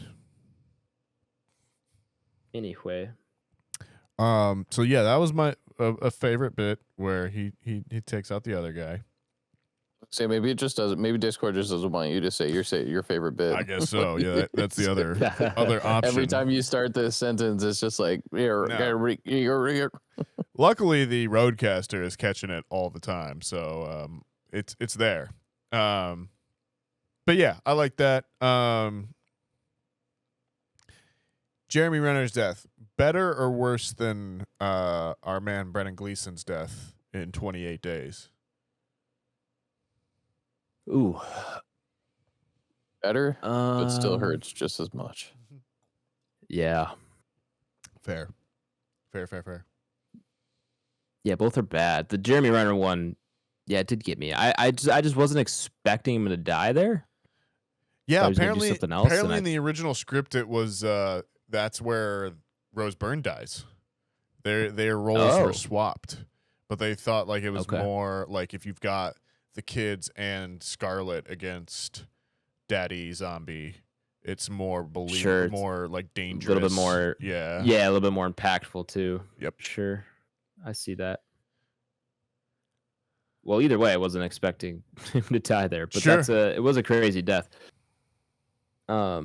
Anyway. so yeah, that was my a favorite bit where he takes out the other guy. Say maybe it just doesn't. Maybe Discord just doesn't want you to say your favorite bit. I guess so. Yeah, that's the other option. Every time you start this sentence, it's just like here. Luckily, the roadcaster is catching it all the time, so it's there. But yeah, I like that. Jeremy Renner's death, better or worse than our man Brennan Gleeson's death in 28 Days? Ooh. Better, but still Um, hurts just as much. Yeah. Fair. Yeah, both are bad. The Jeremy Renner one, yeah, it did get me. I just wasn't expecting him to die there. Yeah, Thought he was gonna do something else, and apparently in the original script it was that's where Rose Byrne dies. Their roles were swapped, but they thought like it was more like if you've got the kids and Scarlet against Daddy Zombie, it's more more like dangerous, a little bit more, yeah, a little bit more impactful too. Yep, sure, I see that. Well, either way, I wasn't expecting him to die there, but it was a crazy death. Yeah,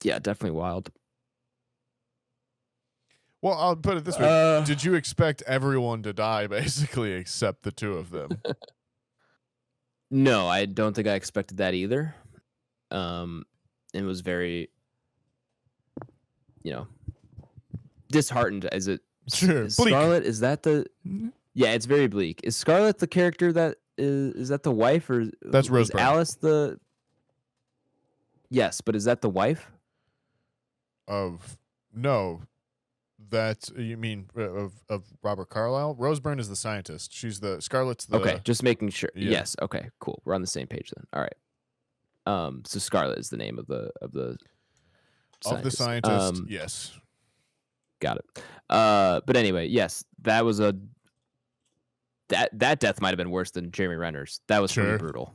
definitely wild. Well, I'll put it this way: did you expect everyone to die basically except the two of them? No, I don't think I expected that either. It was very, disheartened as it. Sure, is Scarlet, is that the? Yeah, it's very bleak. Is Scarlet the character that is that the wife or that's Rose Byrne? Alice the? Yes, but is that the wife? No, that's you mean of Robert Carlyle. Rose Byrne is the scientist. She's the Scarlet's the. Okay, just making sure. Yeah. Yes. Okay. Cool. We're on the same page then. All right. So Scarlet is the name of the scientist. Yes. Got it. But anyway, yes, that was that death might have been worse than Jeremy Renner's. That was pretty brutal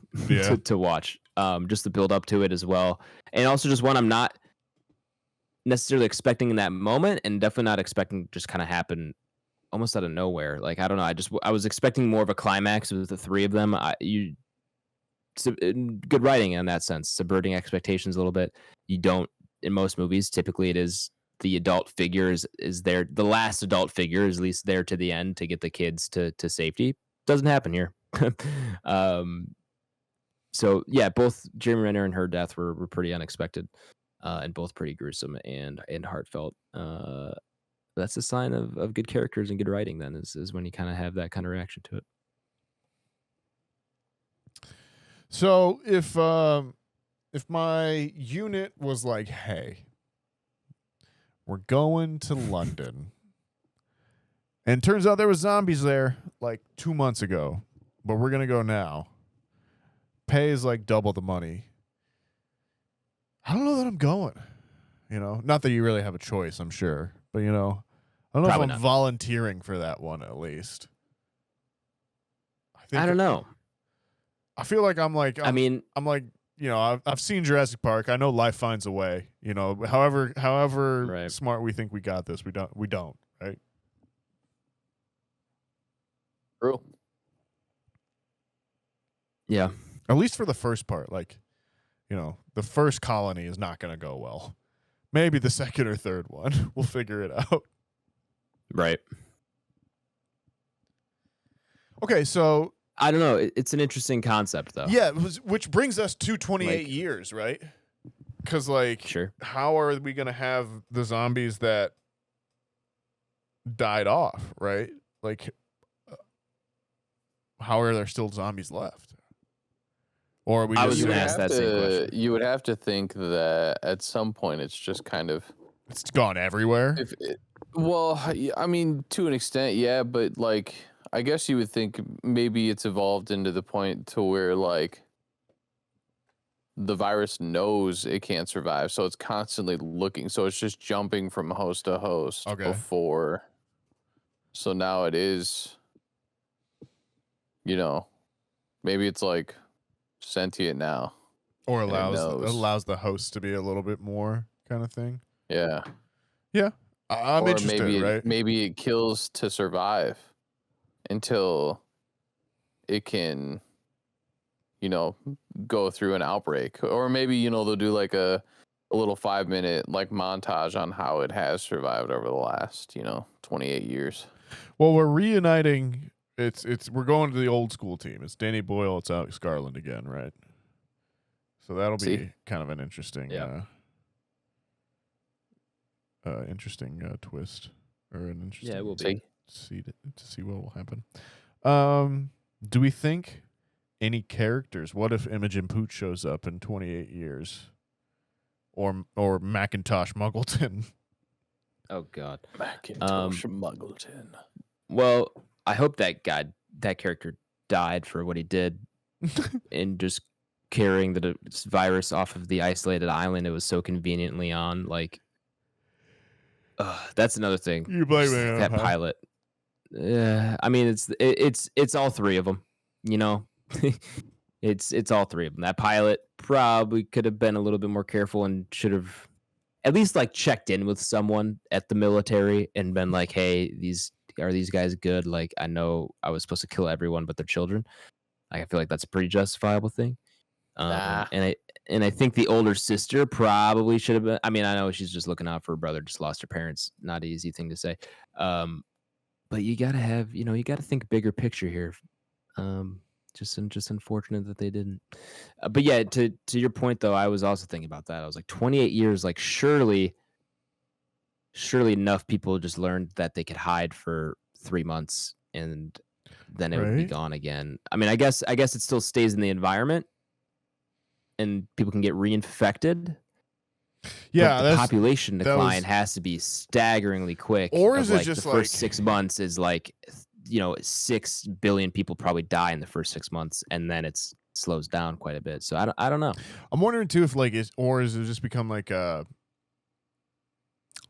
to watch. Just the build up to it as well, and also just one I'm not necessarily expecting in that moment, and definitely not expecting just kind of happen almost out of nowhere. Like I don't know, I was expecting more of a climax with the three of them. Good writing in that sense, subverting expectations a little bit. You don't in most movies. Typically, it is the adult figure is there. The last adult figure is at least there to the end to get the kids to safety. Doesn't happen here. So yeah, both Jeremy Renner and her death were pretty unexpected, and both pretty gruesome and heartfelt. That's a sign of good characters and good writing. Then is when you kind of have that kind of reaction to it. So if my unit was like, hey, we're going to London, and turns out there was zombies there like 2 months ago, but we're gonna go now. Pay is like double the money. I don't know that I'm going. Not that you really have a choice, I'm sure, but I don't know Probably if I'm not. volunteering for that one at least. I don't know. I feel like I'm like I've seen Jurassic Park. I know life finds a way. However smart we think we got this, we don't, right? True. Yeah. At least for the first part, the first colony is not going to go well. Maybe the second or third one. We'll figure it out. Right. Okay, so I don't know. It's an interesting concept, though. Yeah, which brings us to 28 years, right? Because, sure. How are we going to have the zombies that died off, right? How are there still zombies left? Or are we I was going to ask that same question. You would have to think that at some point it's just kind of... It's gone everywhere? I mean, to an extent, yeah, but, I guess you would think maybe it's evolved into the point to where, the virus knows it can't survive, so it's constantly looking. So it's just jumping from host to host before. So now it is, maybe it's sentient now. Or allows the host to be a little bit more kind of thing. Yeah. Yeah. I'm interested, right? Maybe it kills to survive until it can, go through an outbreak. Or maybe, they'll do a little 5-minute montage on how it has survived over the last, 28 years. Well, we're reuniting. We're going to the old school team. It's Danny Boyle. It's Alex Garland again, right? So that'll be kind of an interesting interesting twist or an interesting. Yeah, it will be. To see what will happen. Do we think any characters? What if Imogen Pooch shows up in 28 years, or Macintosh Muggleton? Oh God. Macintosh Muggleton. Well, I hope that character died for what he did in just carrying the virus off of the isolated island it was so conveniently on. Like, that's another thing. You blame Just him, that huh? pilot. I mean, it's all three of them. You know, it's all three of them. That pilot probably could have been a little bit more careful and should have at least like checked in with someone at the military and been like, "Hey, these guys good? Like, I know I was supposed to kill everyone but their children." Like, I feel like that's a pretty justifiable thing. And I think the older sister probably should have been. I mean, I know she's just looking out for her brother, just lost her parents. Not an easy thing to say. But you gotta have, you gotta think bigger picture here. Just unfortunate that they didn't. But yeah, to your point though, I was also thinking about that. I was like, 28 years, like surely enough people just learned that they could hide for 3 months and then it would be Right. gone again. I mean, I guess it still stays in the environment and people can get reinfected. Yeah, but the population that decline was- has to be staggeringly quick. Or of, is it like, just the first like- 6 months is like 6 billion people probably die in the first 6 months, and then it slows down quite a bit. So I don't know. I'm wondering too if like is it just become like a.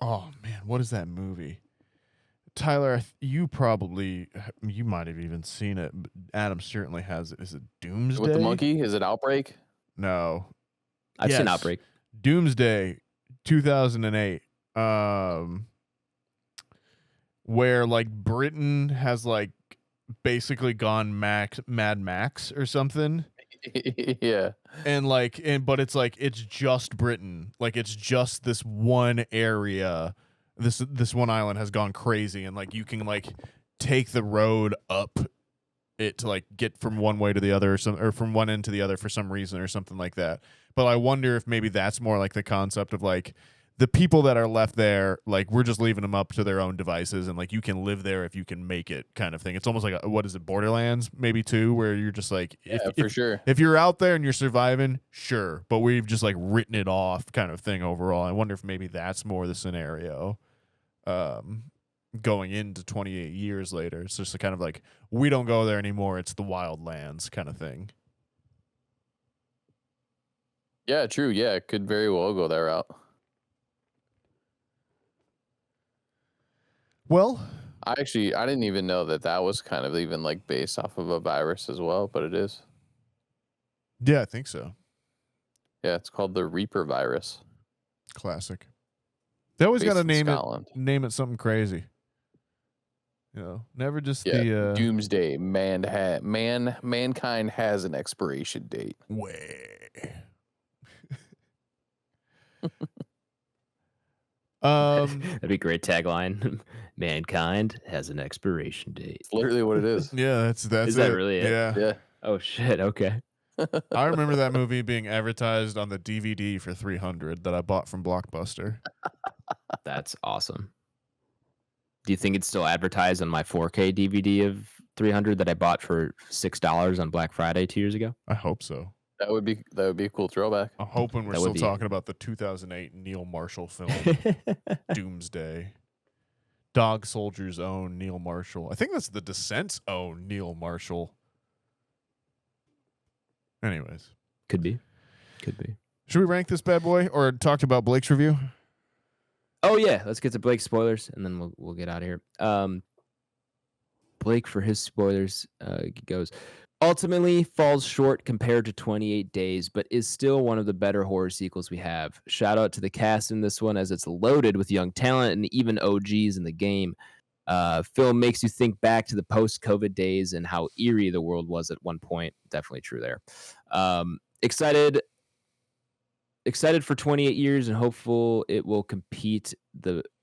Oh man, what is that movie? Tyler, you might have even seen it. But Adam certainly has it. Is it Doomsday? With the monkey? Is it Outbreak? No. I've seen Yes. Outbreak. Doomsday, 2008. Where like Britain has like basically gone Mad Max or something. Yeah. But it's like it's just Britain. Like it's just this one area. This one island has gone crazy, and like you can like take the road up it to like get from one way to the other or from one end to the other for some reason or something like that. But I wonder if maybe that's more like the concept of like the people that are left there, like we're just leaving them up to their own devices, and like you can live there if you can make it, kind of thing. It's almost like what is it, Borderlands maybe too, where you're just like, for sure. If you're out there and you're surviving, sure, but we've just like written it off, kind of thing overall. I wonder if maybe that's more the scenario, going into 28 years later. It's just a kind of like we don't go there anymore. It's the wild lands kind of thing. Yeah, true. Yeah, it could very well go that route. Well, I didn't even know that was kind of even like based off of a virus as well, but it is. yeah, I think so. Yeah, it's called the Reaper virus. Classic. They always got to based in name Scotland. it something crazy. You know, never just Yeah, the Doomsday. Mankind has an expiration date. way. That'd be a great tagline. Mankind has an expiration date. It's literally what it is. Yeah, that's Is that it. really it? Yeah. Yeah. Oh shit. Okay. I remember that movie being advertised on the DVD for $300 that I bought from Blockbuster. That's awesome. Do you think it's still advertised on my 4K DVD of 300 that I bought for $6 on Black Friday 2 years ago? I hope so. That would be a cool throwback. I'm hoping we're That still would be- talking about the 2008 Neil Marshall film Doomsday. Dog Soldier's own Neil Marshall. I think that's the Descent's own Neil Marshall. Anyways. Could be. Should we rank this bad boy or talk about Blake's review? Oh yeah, let's get to Blake's spoilers and then we'll get out of here. Blake, for his spoilers, goes, ultimately falls short compared to 28 Days, but is still one of the better horror sequels we have. Shout out to the cast in this one, as it's loaded with young talent and even OGs in the game. Film makes you think back to the post-COVID days and how eerie the world was at one point. Definitely true there. Excited for 28 years and hopeful it will compete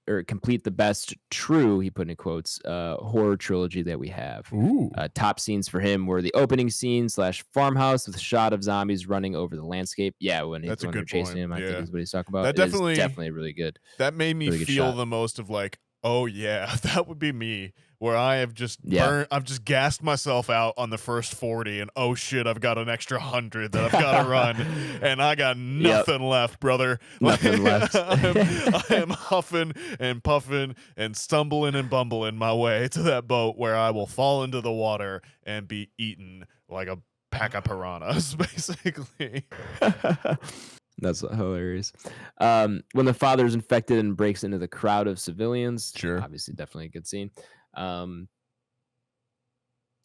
or complete the best true, he put in quotes, horror trilogy that we have. Ooh. Top scenes for him were the opening scene / farmhouse with a shot of zombies running over the landscape. Yeah, when That's a they're good chasing point. him, I think Yeah. is what he's talking about. That It is definitely- definitely really good. That made me Really good feel shot. the most of like, oh yeah, that would be me, where I have just Yeah. I've just gassed myself out on the first 40, and oh shit, I've got an extra 100 that I've got to run, and I got nothing left, brother. Nothing left. I am huffing and puffing and stumbling and bumbling my way to that boat where I will fall into the water and be eaten like a pack of piranhas, basically. That's hilarious. When the father's infected and breaks into the crowd of civilians, Sure. obviously, definitely a good scene.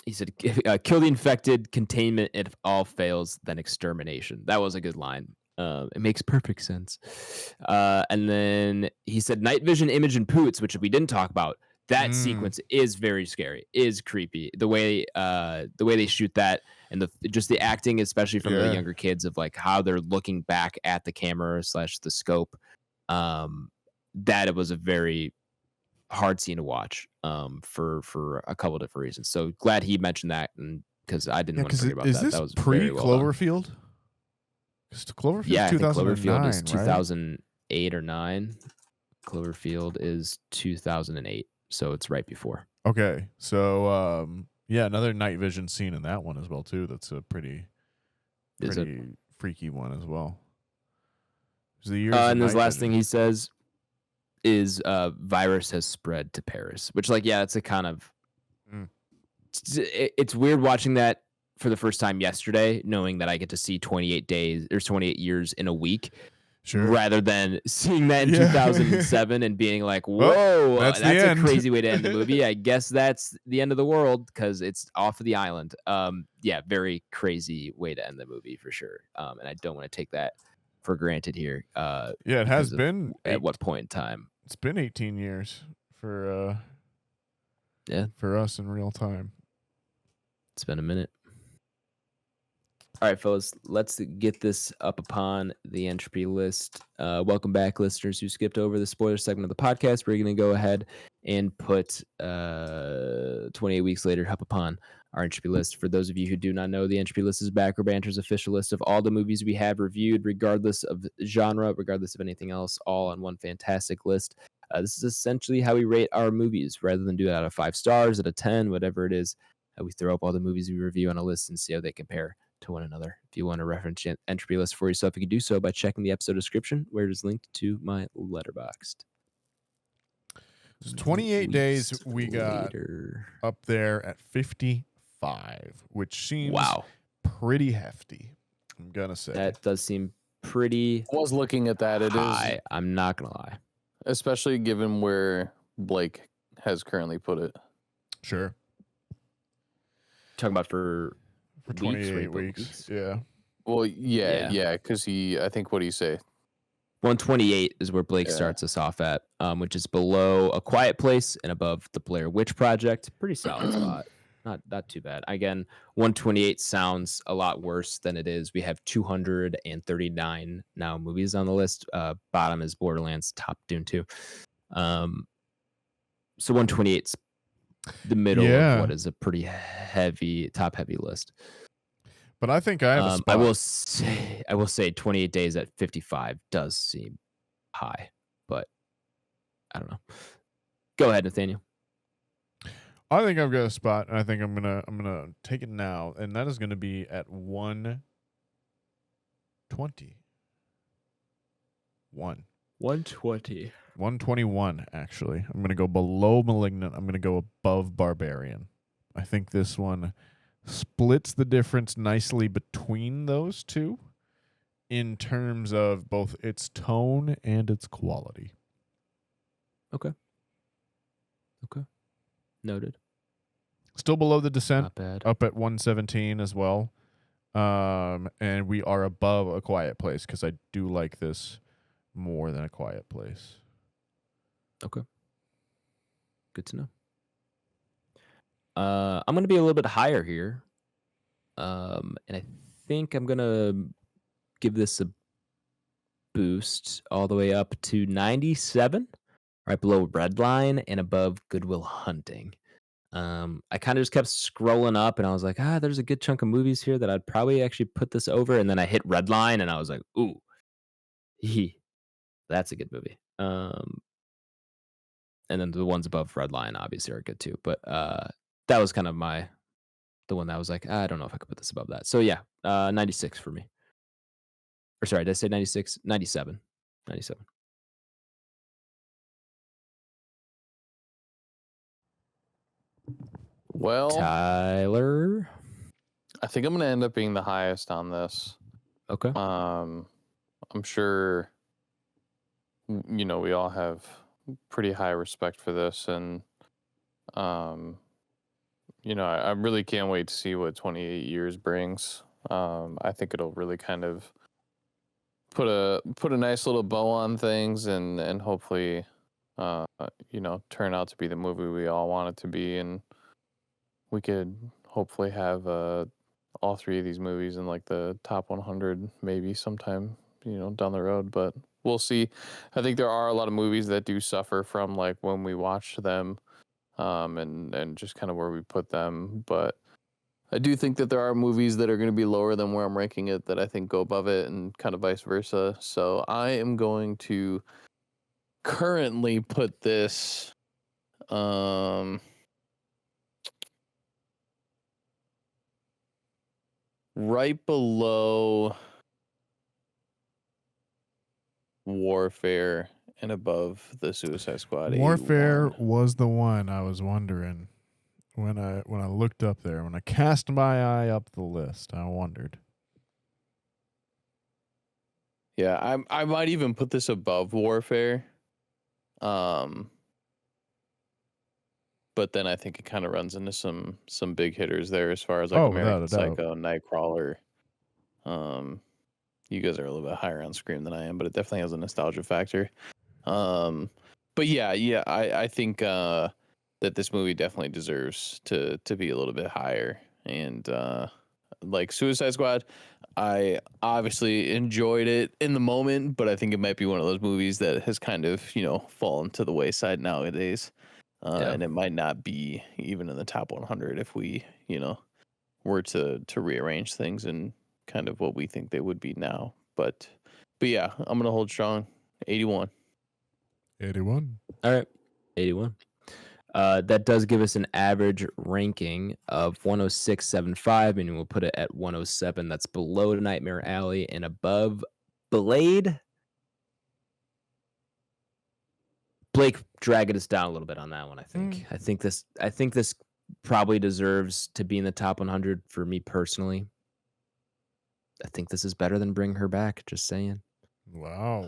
He said, "Kill the infected, containment. If all fails, then extermination." That was a good line. It makes perfect sense. And then he said, "Night vision, image, and poots," which we didn't talk about. That sequence is very scary, is creepy. The way they shoot that, and just the acting, especially from the younger kids, of like how they're looking back at the camera / the scope. That it was a very hard scene to watch. For a couple different reasons. So glad he mentioned that, and because I didn't want to forget about is that. this That was very well done. pre-Cloverfield? Because Cloverfield Yeah, I think 2009, Cloverfield is right? 2008 or 9. Cloverfield is 2008, so it's right before. Okay, so yeah, another night vision scene in that one as well too. That's a pretty freaky one as well. The years And this last thing he says is virus has spread to Paris, which it's a kind of it's weird watching that for the first time yesterday, knowing that I get to see 28 years in a week. Sure. Rather than seeing that in 2007 and being like, whoa, that's that's the a end. crazy way to end the movie. I guess that's the end of the world because it's off of the island. Very crazy way to end the movie for sure. And I don't want to take that for granted here. It has been. At what point in time? It's been 18 years for for us in real time. It's been a minute. All right, fellas, let's get this up upon the entropy list. Welcome back, listeners who skipped over the spoiler segment of the podcast. We're going to go ahead and put 28 weeks later up upon our entropy list. For those of you who do not know, the entropy list is Back Row Banter's official list of all the movies we have reviewed, regardless of genre, regardless of anything else, all on one fantastic list. This is essentially how we rate our movies, rather than do it out of 5 stars, out of 10, whatever it is. We throw up all the movies we review on a list and see how they compare to one another. If you want to reference entropy list for yourself, you can do so by checking the episode description, where it is linked to my Letterboxd. So 28 days we got up there at 55, which seems pretty hefty. I'm gonna say that does seem pretty. I was looking at that. It high. is, I'm not gonna lie, especially given where Blake has currently put it. Sure. Talking about for 28 weeks. Yeah. Well, yeah, because I think what do you say? 128 is where Blake starts us off at, which is below A Quiet Place and above The Blair Witch Project. Pretty solid spot. Not too bad. Again, 128 sounds a lot worse than it is. We have 239 now movies on the list. Bottom is Borderlands, top Dune 2. So 128's the middle of what is a pretty top heavy list. But I think I have a spot. I will say 28 days at 55 does seem high, but I don't know. Go ahead, Nathaniel. I think I've got a spot, and I think I'm gonna take it now, and that is gonna be at 120. 121, actually. I'm gonna go below Malignant. I'm gonna go above Barbarian. I think this one splits the difference nicely between those two in terms of both its tone and its quality. Okay. Noted. Still below The Descent. Not bad. Up at 117 as well. And we are above A Quiet Place because I do like this more than A Quiet Place. Okay. Good to know. I'm going to be a little bit higher here. And I think I'm going to give this a boost all the way up to 97. right below Redline, and above Good Will Hunting. I kind of just kept scrolling up, and I was like, there's a good chunk of movies here that I'd probably actually put this over. And then I hit Redline, and I was like, ooh, that's a good movie. And then the ones above Redline obviously are good too. But that was kind of the one that I was like, I don't know if I could put this above that. So yeah, 96 for me. Or sorry, did I say 96? 97. 97. Well, Tyler. I think I'm gonna end up being the highest on this. Okay. I'm sure we all have pretty high respect for this, and I really can't wait to see what 28 years brings. I think it'll really kind of put a nice little bow on things, and hopefully turn out to be the movie we all want it to be, and we could hopefully have all three of these movies in like the top 100 maybe sometime down the road, but we'll see. I think there are a lot of movies that do suffer from like when we watch them, and just kind of where we put them, but I do think that there are movies that are going to be lower than where I'm ranking it that I think go above it, and kind of vice versa. So I am going to currently put this right below Warfare and above the Suicide Squad. Warfare 81. was the one I was wondering when I looked up there. When I cast my eye up the list, I wondered. Yeah, I might even put this above Warfare. But then I think it kind of runs into some big hitters there as far as like Without American a doubt. Psycho, Nightcrawler. You guys are a little bit higher on Scream than I am, but it definitely has a nostalgia factor. But yeah, I think that this movie definitely deserves to be a little bit higher. And like Suicide Squad, I obviously enjoyed it in the moment, but I think it might be one of those movies that has kind of fallen to the wayside nowadays. And it might not be even in the top 100 if we were to rearrange things and kind of what we think they would be now. But yeah, I'm gonna hold strong. 81. 81. All right. 81. That does give us an average ranking of 106.75, and we'll put it at 107. That's below Nightmare Alley and above Blade. Blake dragging us down a little bit on that one, I think. I think this probably deserves to be in the top 100 for me personally. I think this is better than Bring Her Back, just saying. Wow.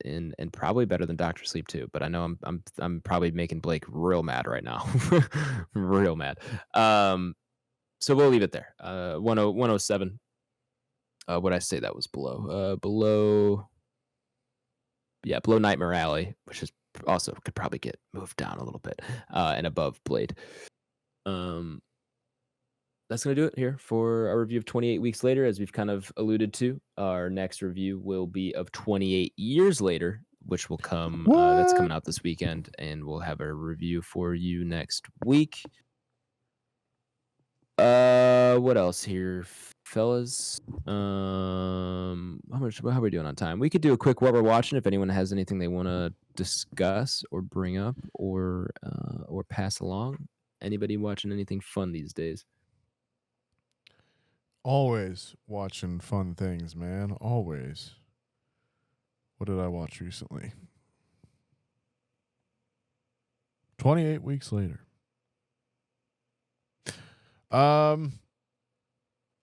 And probably better than Doctor Sleep too. But I know I'm probably making Blake real mad right now, real mad. So we'll leave it there. 107. What I say that was below? Below Nightmare Alley, which is also could probably get moved down a little bit, and above Blade. That's going to do it here for our review of 28 Weeks Later. As we've kind of alluded to, our next review will be of 28 Years Later, which will come, that's coming out this weekend, and we'll have a review for you next week. What else here, fellas? How are we doing on time? We could do a quick what we're watching if anyone has anything they want to discuss or bring up or pass along. Anybody watching anything fun these days? Always watching fun things, man. Always. What did I watch recently? 28 Weeks Later.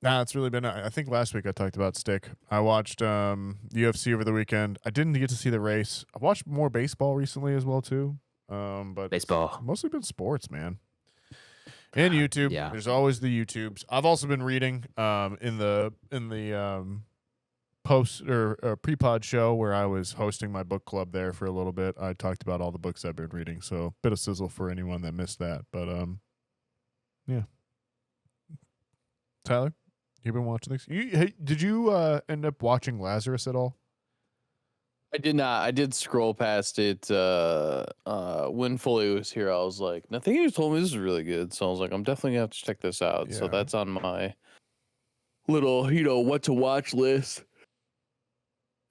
It's really been. I think last week I talked about Stick. I watched UFC over the weekend. I didn't get to see the race. I've watched more baseball recently as well too. But Baseball. it's mostly been sports, man. And YouTube. Yeah. There's always the YouTubes. I've also been reading in the post or pre-pod show where I was hosting my book club there for a little bit. I talked about all the books I've been reading, so bit of sizzle for anyone that missed that. But yeah. Tyler, you've been watching things. Did you end up watching Lazarus at all? I did not. I did scroll past it when Foley was here. I was like, Nathaniel told me this is really good, so I was like, I'm definitely gonna have to check this out. So Yeah. that's on my little, what to watch list.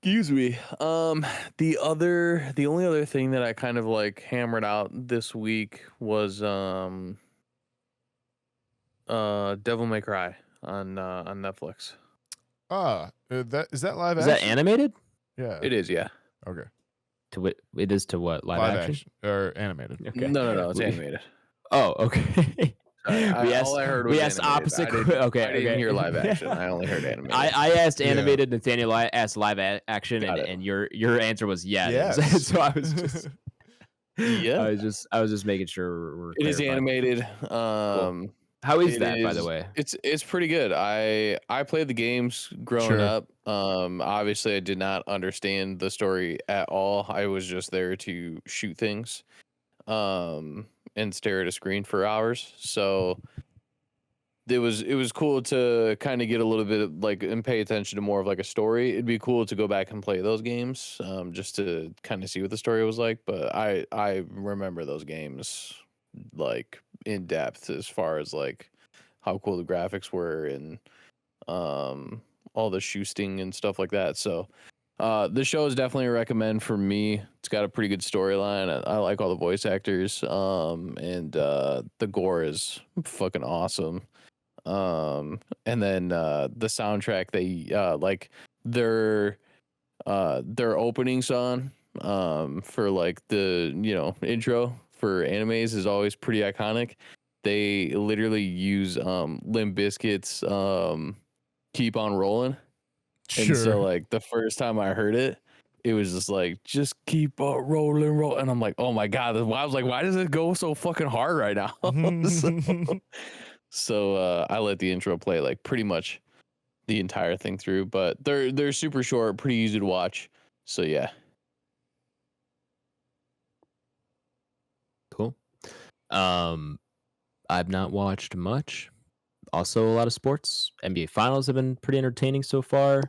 Excuse me. The only other thing that I kind of like hammered out this week was Devil May Cry on Netflix. Is that live Is action? that animated? Yeah. It is, yeah. Okay. It is to what? Live action? or animated. Okay. No, it's animated. Oh, okay. All I heard was animated. opposite. Okay, I didn't hear live action. I only heard animated. I asked animated. Nathaniel, I asked live action, and your answer was Yes. so I was just Yeah. I was just making sure we're It is clarified. animated. Cool. How is it that, by the is- way? It's pretty good. I played the games growing Sure. up. Obviously I did not understand the story at all. I was just there to shoot things and stare at a screen for hours. So it was cool to kind of get a little bit of, like, and pay attention to more of like a story. It'd be cool to go back and play those games just to kind of see what the story was like. But I remember those games like in depth as far as like how cool the graphics were and all the shooting and stuff like that. So the show is definitely a recommend for me. It's got a pretty good storyline. I like all the voice actors, and the gore is fucking awesome. And then the soundtrack, they like their opening song for like the intro for animes is always pretty iconic. They literally use Limp Bizkit's Keep on Rolling. Sure. And so like the first time I heard it, it was just like, just keep on rolling. And I'm like, oh my God. I was like, why does it go so fucking hard right now? So I let the intro play like pretty much the entire thing through, but they're super short, pretty easy to watch. So yeah. Cool. I've not watched much. Also, a lot of sports. NBA Finals have been pretty entertaining so far.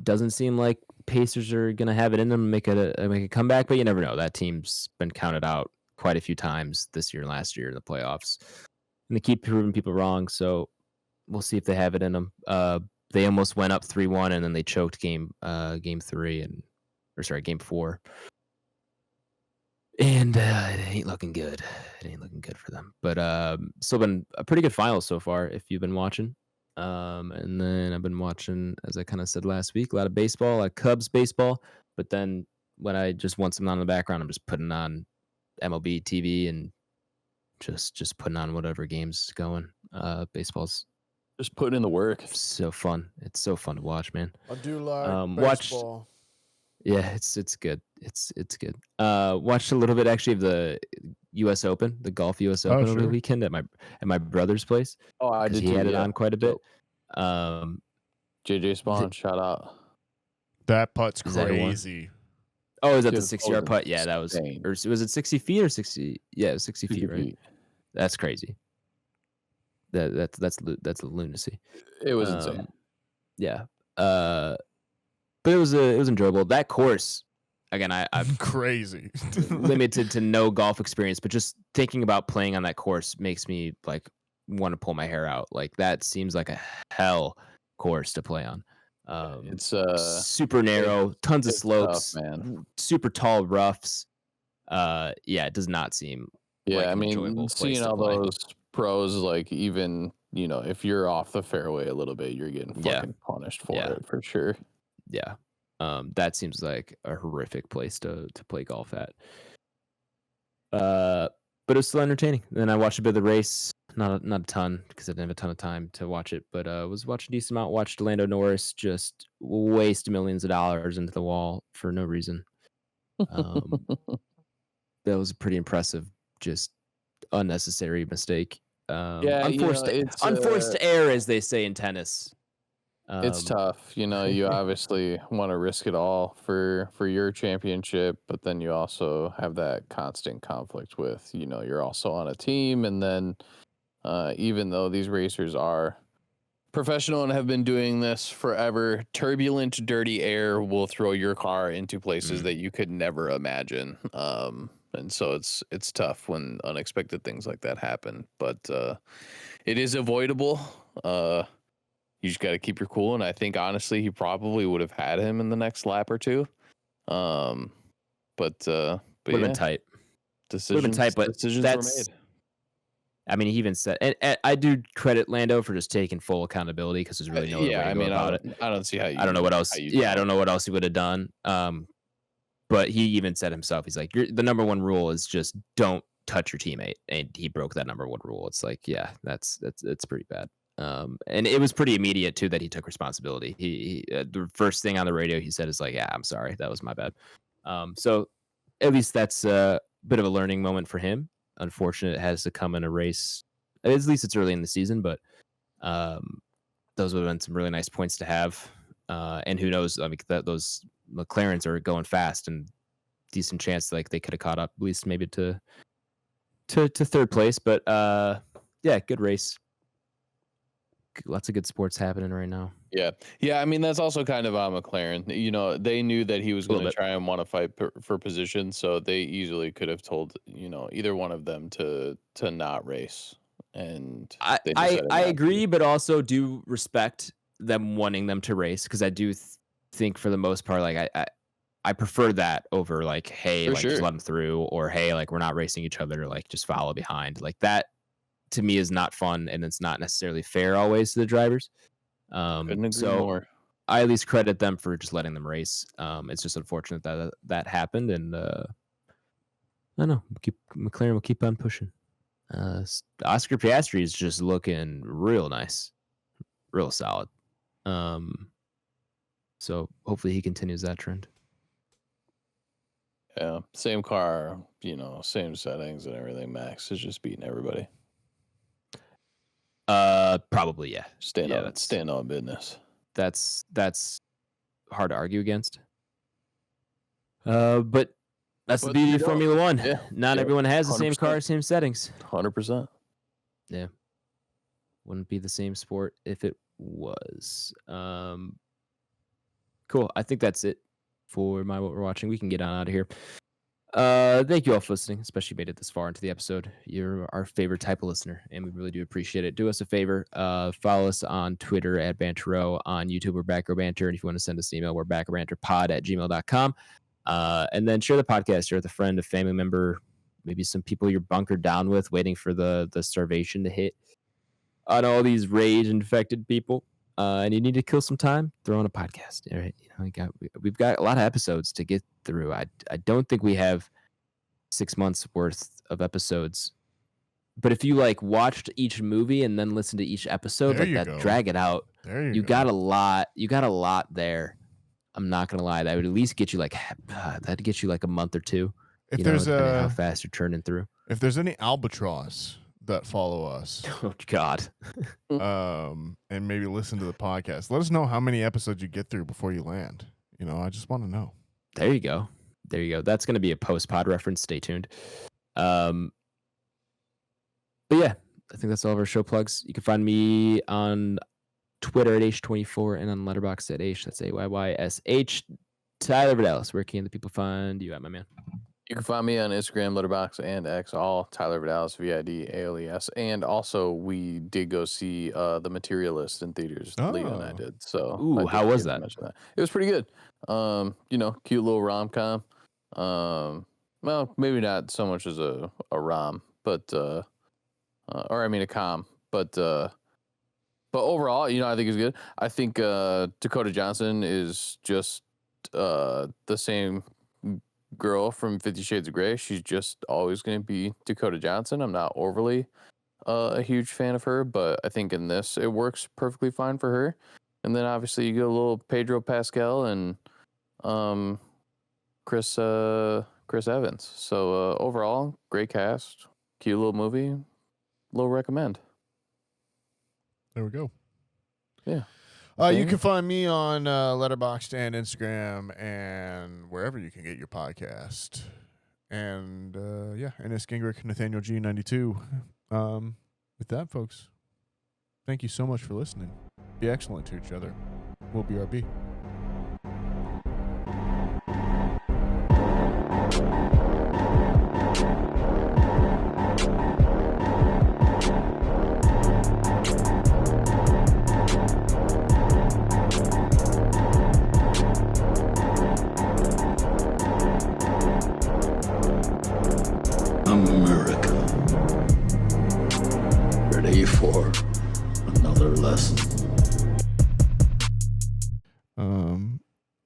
Doesn't seem like Pacers are gonna have it in them to make a comeback, but you never know. That team's been counted out quite a few times this year and last year in the playoffs, and they keep proving people wrong. So we'll see if they have it in them. They almost went up 3-1, and then they choked game 3 game 4. And it ain't looking good. It ain't looking good for them. But still been a pretty good finals so far if you've been watching. And then I've been watching, as I kind of said last week, a lot of baseball, like Cubs baseball. But then when I just want something on in the background, I'm just putting on MLB TV and just putting on whatever game's going. Baseball's Just putting in the work. so fun. It's so fun to watch, man. I do like watch- baseball. Yeah, it's good. It's good. Watched a little bit actually of the U.S. Open, the golf U.S. Open over the sure. weekend at my brother's place. Oh, I 'Cause did he too, had it yeah. on quite a bit. JJ Spawn, shout out. That putt's Is that the one? crazy. Oh, is that the Dude, 60-yard putt? Yeah, that was. insane. Or was it 60 feet or 60? Yeah, it was 60 feet, right? That's crazy. That's a lunacy. It was insane. Yeah. But it was enjoyable. That course, again, I'm Crazy. limited to no golf experience, but just thinking about playing on that course makes me like want to pull my hair out. Like that seems like a hell course to play on. It's Super narrow, tons of it's slopes, tough, man. super tall roughs. Yeah, it does not seem Yeah, like I an mean, enjoyable place seeing to all play. those pros, like even if you're off the fairway a little bit, you're getting Yeah. fucking punished for Yeah. it for sure. Yeah. That seems like a horrific place to play golf at. But it was still entertaining. Then I watched a bit of the race, not a ton because I didn't have a ton of time to watch it, but was watching a decent amount. Watched Lando Norris just waste millions of dollars into the wall for no reason. That was pretty impressive. Just unnecessary mistake. Yeah, unforced error, as they say in tennis. It's tough. You obviously want to risk it all for your championship, but then you also have that constant conflict with, you're also on a team. And then even though these racers are professional and have been doing this forever. Turbulent, dirty air will throw your car into places that you could never imagine. And so it's tough when unexpected things like that happen, but it is avoidable. You just got to keep your cool. And I think honestly, he probably would have had him in the next lap or two. But would have been tight. Decisions were made. I mean, he even said, and I do credit Lando for just taking full accountability because there's really no other way to go about it. I don't see how you. I don't know what else. I don't know what else he would have done. But he even said himself, he's like, the number one rule is just don't touch your teammate, and he broke that number one rule. It's like, yeah, that's pretty bad. And it was pretty immediate too that he took responsibility. He the first thing on the radio he said is like, yeah, I'm sorry, that was my bad. So at least that's a bit of a learning moment for him. Unfortunate it has to come in a race. At least it's early in the season, but those would have been some really nice points to have. And who knows? I mean, those McLarens are going fast, and decent chance like they could have caught up at least maybe to third place. But yeah, good race. Lots of good sports happening right now. Yeah. I mean, that's also kind of on McLaren. You know, they knew that he was going to try and want to fight for position, so they easily could have told either one of them to not race. And I agree, but also do respect them wanting them to race because I do think for the most part, like I prefer that over like, hey, For like sure. just let them through, or hey, like we're not racing each other, like just follow behind. Like that to me is not fun, and it's not necessarily fair always to the drivers. Couldn't agree So more. I at least credit them for just letting them race. It's just unfortunate that happened, and I don't know. McLaren will keep on pushing. Oscar Piastri is just looking real nice, real solid. So hopefully he continues that trend. Yeah, same car, same settings and everything. Max is just beating everybody. Probably, yeah. Stand on business. That's hard to argue against. But that's the beauty of Formula One. Yeah. Not everyone has the same 100%. car, same settings. 100%. Yeah. Wouldn't be the same sport if it was. Cool. I think that's it for what we're watching. We can get on out of here. Thank you all for listening, especially made it this far into the episode. You're our favorite type of listener, and we really do appreciate it. Do us a favor, follow us on Twitter at Banter Row, on YouTube we're Back Row Banter, and if you want to send us an email, we're backrowbanterpod@gmail.com. And then share the podcast, share with a friend, a family member, maybe some people you're bunkered down with, waiting for the starvation to hit on all these rage-infected people. And you need to kill some time, throw on a podcast. All right, we've got a lot of episodes to get through. I don't think we have 6 months worth of episodes, but if you like watched each movie and then listened to each episode, There like you that, go. drag it out. You got a lot. You got a lot there. I'm not gonna lie. That would at least get you like that'd get you like a month or two. If there's depending on how fast you're turning through. If there's any albatross that follow us, Oh God. and maybe listen to the podcast, let us know how many episodes you get through before you land. I just want to know. There you go. That's going to be a post-pod reference. Stay tuned. But yeah, I think that's all of our show plugs. You can find me on Twitter at H24 and on Letterboxd at H. That's AYYSH. Tyler Vidalis, where can the people find you at, my man? You can find me on Instagram, Letterboxd, and X, all Tyler Vidalis, VIDALES. And also, we did go see The Materialist in theaters. Lee and I did. So, ooh, how was that? It was pretty good. Cute little rom-com. Well, maybe not so much as a rom, but a com. But overall, I think it's good. I think Dakota Johnson is just the same girl from 50 Shades of Grey. She's just always going to be Dakota Johnson. I'm not overly a huge fan of her, but I think in this it works perfectly fine for her. And then obviously you get a little Pedro Pascal and Chris Evans. So overall, great cast, cute little movie, little recommend. There we go. Yeah. You can find me on Letterboxd and Instagram and wherever you can get your podcast. And Ennis Gingrich, Nathaniel G92. With that, folks, thank you so much for listening. Be excellent to each other. We'll BRB. America. Ready for another lesson.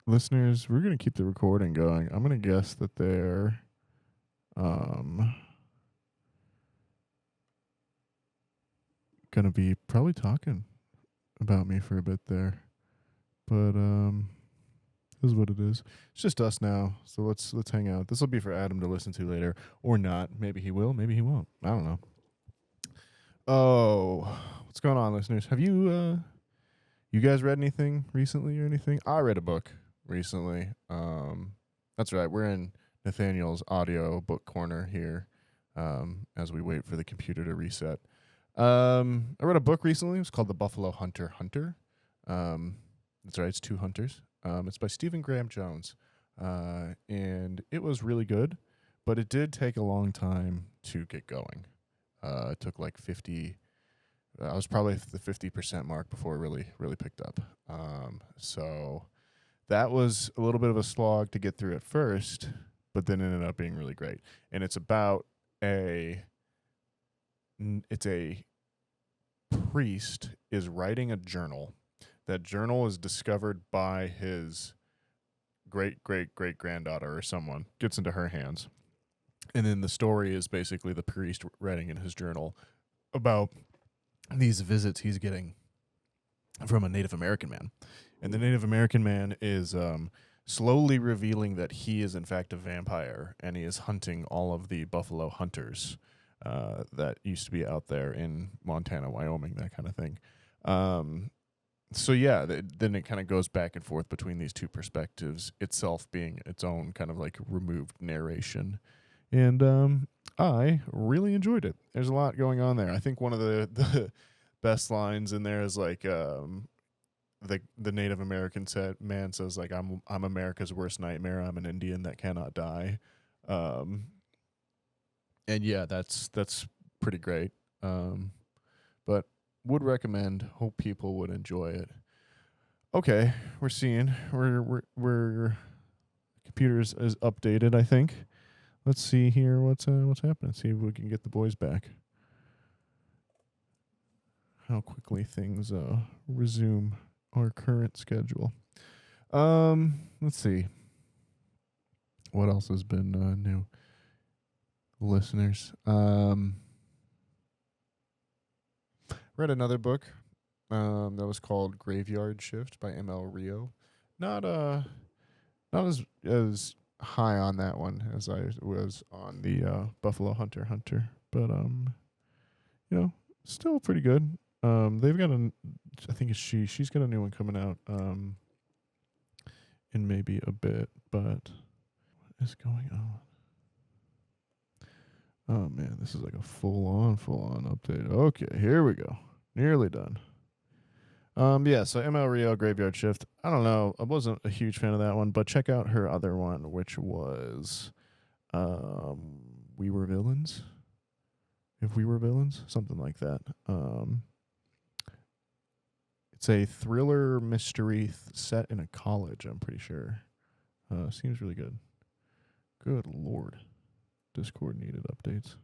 Listeners, we're going to keep the recording going. I'm going to guess that they're going to be probably talking about me for a bit there. But this is what it is. It's just us now, so let's hang out. This will be for Adam to listen to later, or not. Maybe he will, maybe he won't. I don't know. Oh, what's going on, listeners? Have you you guys read anything recently or anything? I read a book recently. That's right. We're in Nathaniel's audio book corner here as we wait for the computer to reset. I read a book recently. It's called The Buffalo Hunter. That's right. It's two hunters. It's by Stephen Graham Jones. And it was really good, but it did take a long time to get going. It took like 50. I was probably at the 50% mark before it really picked up. So that was a little bit of a slog to get through at first, but then ended up being really great. And it's about a priest is writing a journal. That journal is discovered by his great-great-great-granddaughter or someone, gets into her hands. And then the story is basically the priest writing in his journal about these visits he's getting from a Native American man. And the Native American man is slowly revealing that he is in fact a vampire, and he is hunting all of the buffalo hunters that used to be out there in Montana, Wyoming, that kind of thing. So yeah, then it kind of goes back and forth between these two perspectives, itself being its own kind of like removed narration. And I really enjoyed it. There's a lot going on there. I think one of the best lines in there is like the Native American man says like I'm America's worst nightmare. I'm an Indian that cannot die. And yeah, that's pretty great. But would recommend. Hope people would enjoy it. Okay, we're computers is updated, I think. Let's see here what's happening. See if we can get the boys back. How quickly things resume our current schedule. Let's see. What else has been new? Listeners. Read another book that was called Graveyard Shift by M.L. Rio. Not as high on that one as I was on the Buffalo Hunter, but still pretty good. They've got I think it's she's got a new one coming out in maybe a bit, but what is going on? Oh man, this is like a full on update. Okay, here we go. Nearly done. Yeah, so ML Rio Graveyard Shift. I don't know. I wasn't a huge fan of that one, but check out her other one, which was We Were Villains. If We Were Villains, something like that. It's a thriller mystery set in a college, I'm pretty sure. Seems really good. Good Lord. Discord needed updates.